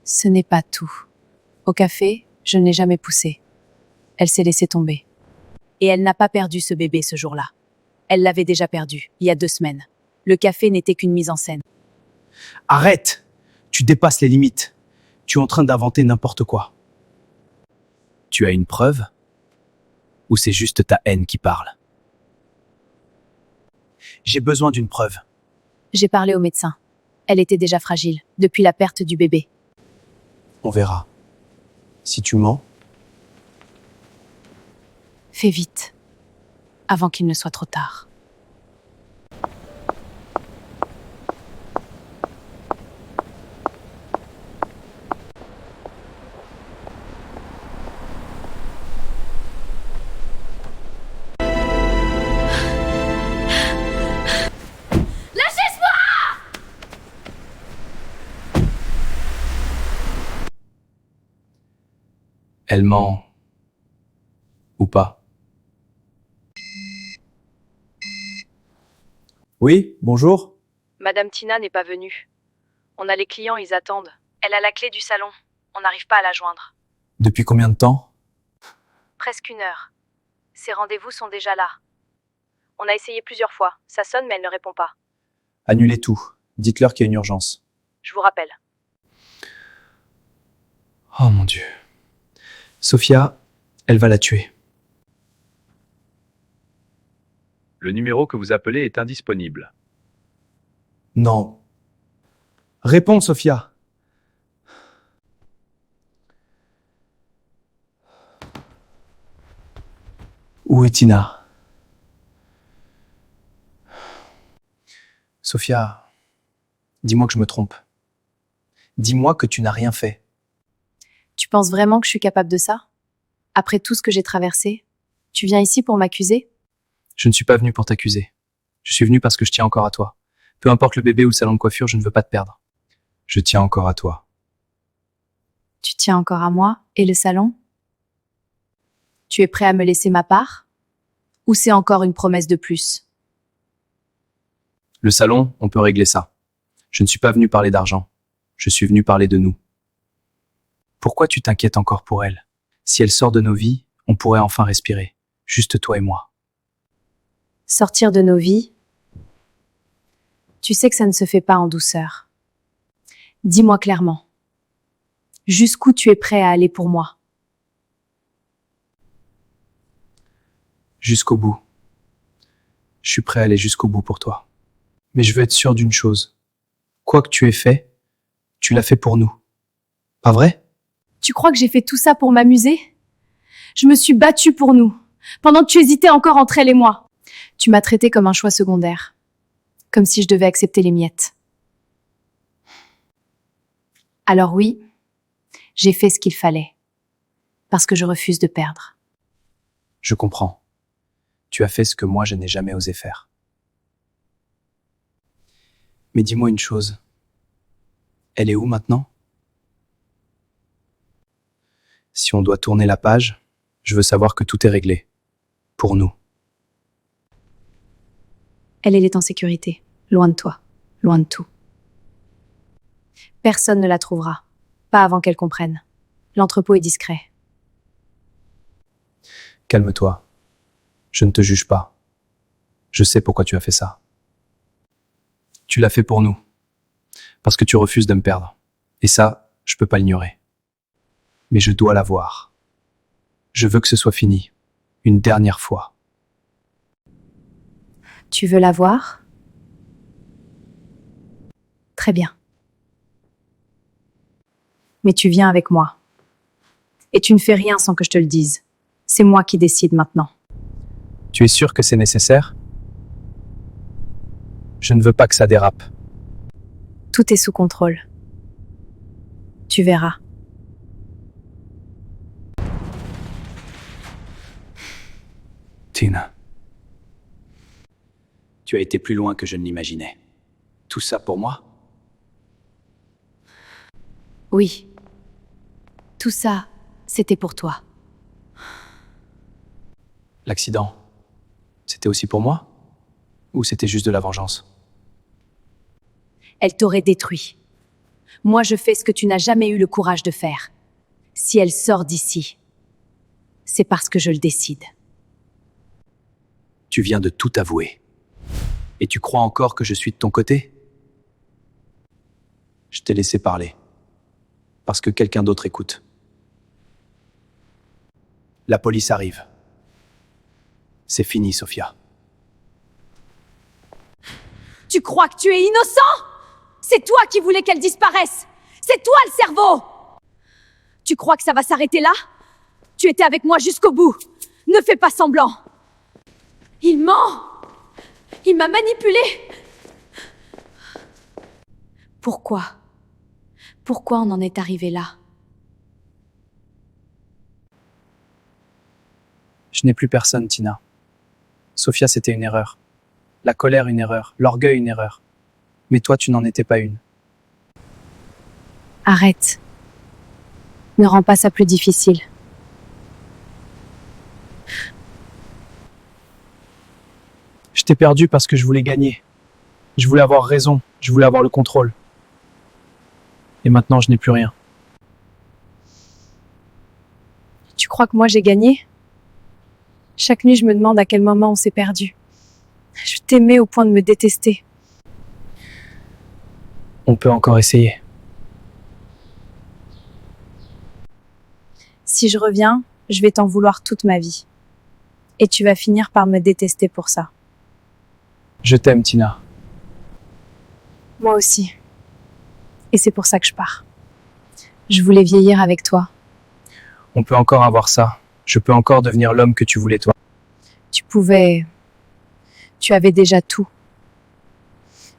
Ce n'est pas tout. Au café, je ne l'ai jamais poussée. Elle s'est laissée tomber. Et elle n'a pas perdu ce bébé ce jour-là. Elle l'avait déjà perdu, il y a 2 semaines. Le café n'était qu'une mise en scène. Arrête! Tu dépasses les limites. Tu es en train d'inventer n'importe quoi. Tu as une preuve? Ou c'est juste ta haine qui parle? J'ai besoin d'une preuve. J'ai parlé au médecin. Elle était déjà fragile, depuis la perte du bébé. On verra. Si tu mens, Fais vite, avant qu'il ne soit trop tard. elle ment. Ou pas. Oui, bonjour. Madame Tina n'est pas venue. On a les clients, ils attendent. Elle a la clé du salon. On n'arrive pas à la joindre. Depuis combien de temps? Presque 1 heure. Ses rendez-vous sont déjà là. On a essayé plusieurs fois. Ça sonne, mais elle ne répond pas. Annulez tout. Dites-leur qu'il y a une urgence. Je vous rappelle. Oh mon Dieu. Sophia, elle va la tuer. Le numéro que vous appelez est indisponible. Non. Réponds, Sophia. Où est Tina? Sophia, dis-moi que je me trompe. Dis-moi que tu n'as rien fait. Tu penses vraiment que je suis capable de ça? Après tout ce que j'ai traversé, tu viens ici pour m'accuser? Je ne suis pas venu pour t'accuser. Je suis venu parce que je tiens encore à toi. Peu importe le bébé ou le salon de coiffure, je ne veux pas te perdre. Je tiens encore à toi. Tu tiens encore à moi et le salon? Tu es prêt à me laisser ma part? Ou c'est encore une promesse de plus? Le salon, on peut régler ça. Je ne suis pas venu parler d'argent. Je suis venu parler de nous. Pourquoi tu t'inquiètes encore pour elle? Si elle sort de nos vies, on pourrait enfin respirer. Juste toi et moi. Sortir de nos vies? Tu sais que ça ne se fait pas en douceur. Dis-moi clairement. Jusqu'où tu es prêt à aller pour moi? Jusqu'au bout. Je suis prêt à aller jusqu'au bout pour toi. Mais je veux être sûr d'une chose. Quoi que tu aies fait, tu l'as fait pour nous. Pas vrai? Tu crois que j'ai fait tout ça pour m'amuser? Je me suis battue pour nous, pendant que tu hésitais encore entre elle et moi. Tu m'as traité comme un choix secondaire, comme si je devais accepter les miettes. Alors oui, j'ai fait ce qu'il fallait, parce que je refuse de perdre. Je comprends. Tu as fait ce que moi je n'ai jamais osé faire. Mais dis-moi une chose. Elle est où maintenant? Si on doit tourner la page, je veux savoir que tout est réglé. Pour nous. Elle est en sécurité, loin de toi, loin de tout. Personne ne la trouvera, pas avant qu'elle comprenne. L'entrepôt est discret. Calme-toi. Je ne te juge pas. Je sais pourquoi tu as fait ça. Tu l'as fait pour nous. Parce que tu refuses de me perdre. Et ça, je peux pas l'ignorer. Mais je dois la voir. Je veux que ce soit fini. Une dernière fois. Tu veux la voir? Très bien. Mais tu viens avec moi. Et tu ne fais rien sans que je te le dise. C'est moi qui décide maintenant. Tu es sûr que c'est nécessaire? Je ne veux pas que ça dérape. Tout est sous contrôle. Tu verras. Tina. Tu as été plus loin que je ne l'imaginais. Tout ça pour moi? Oui. Tout ça, c'était pour toi. L'accident, c'était aussi pour moi? Ou c'était juste de la vengeance? Elle t'aurait détruit. Moi, je fais ce que tu n'as jamais eu le courage de faire. Si elle sort d'ici, c'est parce que je le décide. Tu viens de tout avouer. Et tu crois encore que je suis de ton côté? Je t'ai laissé parler. Parce que quelqu'un d'autre écoute. La police arrive. C'est fini, Sophia. Tu crois que tu es innocent? C'est toi qui voulais qu'elle disparaisse. C'est toi le cerveau. Tu crois que ça va s'arrêter là? Tu étais avec moi jusqu'au bout. Ne fais pas semblant. Il ment. Il m'a manipulée. Pourquoi? Pourquoi on en est arrivé là? Je n'ai plus personne, Tina. Sophia, c'était une erreur. La colère, une erreur. L'orgueil, une erreur. Mais toi, tu n'en étais pas une. Arrête. Ne rends pas ça plus difficile. Je t'ai perdu parce que je voulais gagner. Je voulais avoir raison. Je voulais avoir le contrôle. Et maintenant, je n'ai plus rien. Tu crois que moi j'ai gagné? Chaque nuit, je me demande à quel moment on s'est perdu. Je t'aimais au point de me détester. On peut encore essayer. Si je reviens, je vais t'en vouloir toute ma vie. Et tu vas finir par me détester pour ça. Je t'aime, Tina. Moi aussi. Et c'est pour ça que je pars. Je voulais vieillir avec toi. On peut encore avoir ça. Je peux encore devenir l'homme que tu voulais, toi. Tu pouvais... Tu avais déjà tout.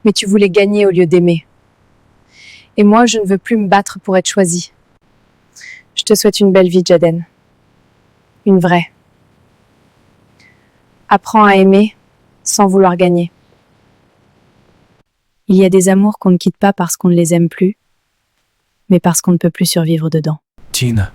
Mais tu voulais gagner au lieu d'aimer. Et moi, je ne veux plus me battre pour être choisie. Je te souhaite une belle vie, Jaden. Une vraie. Apprends à aimer sans vouloir gagner. Il y a des amours qu'on ne quitte pas parce qu'on ne les aime plus, mais parce qu'on ne peut plus survivre dedans. Tina.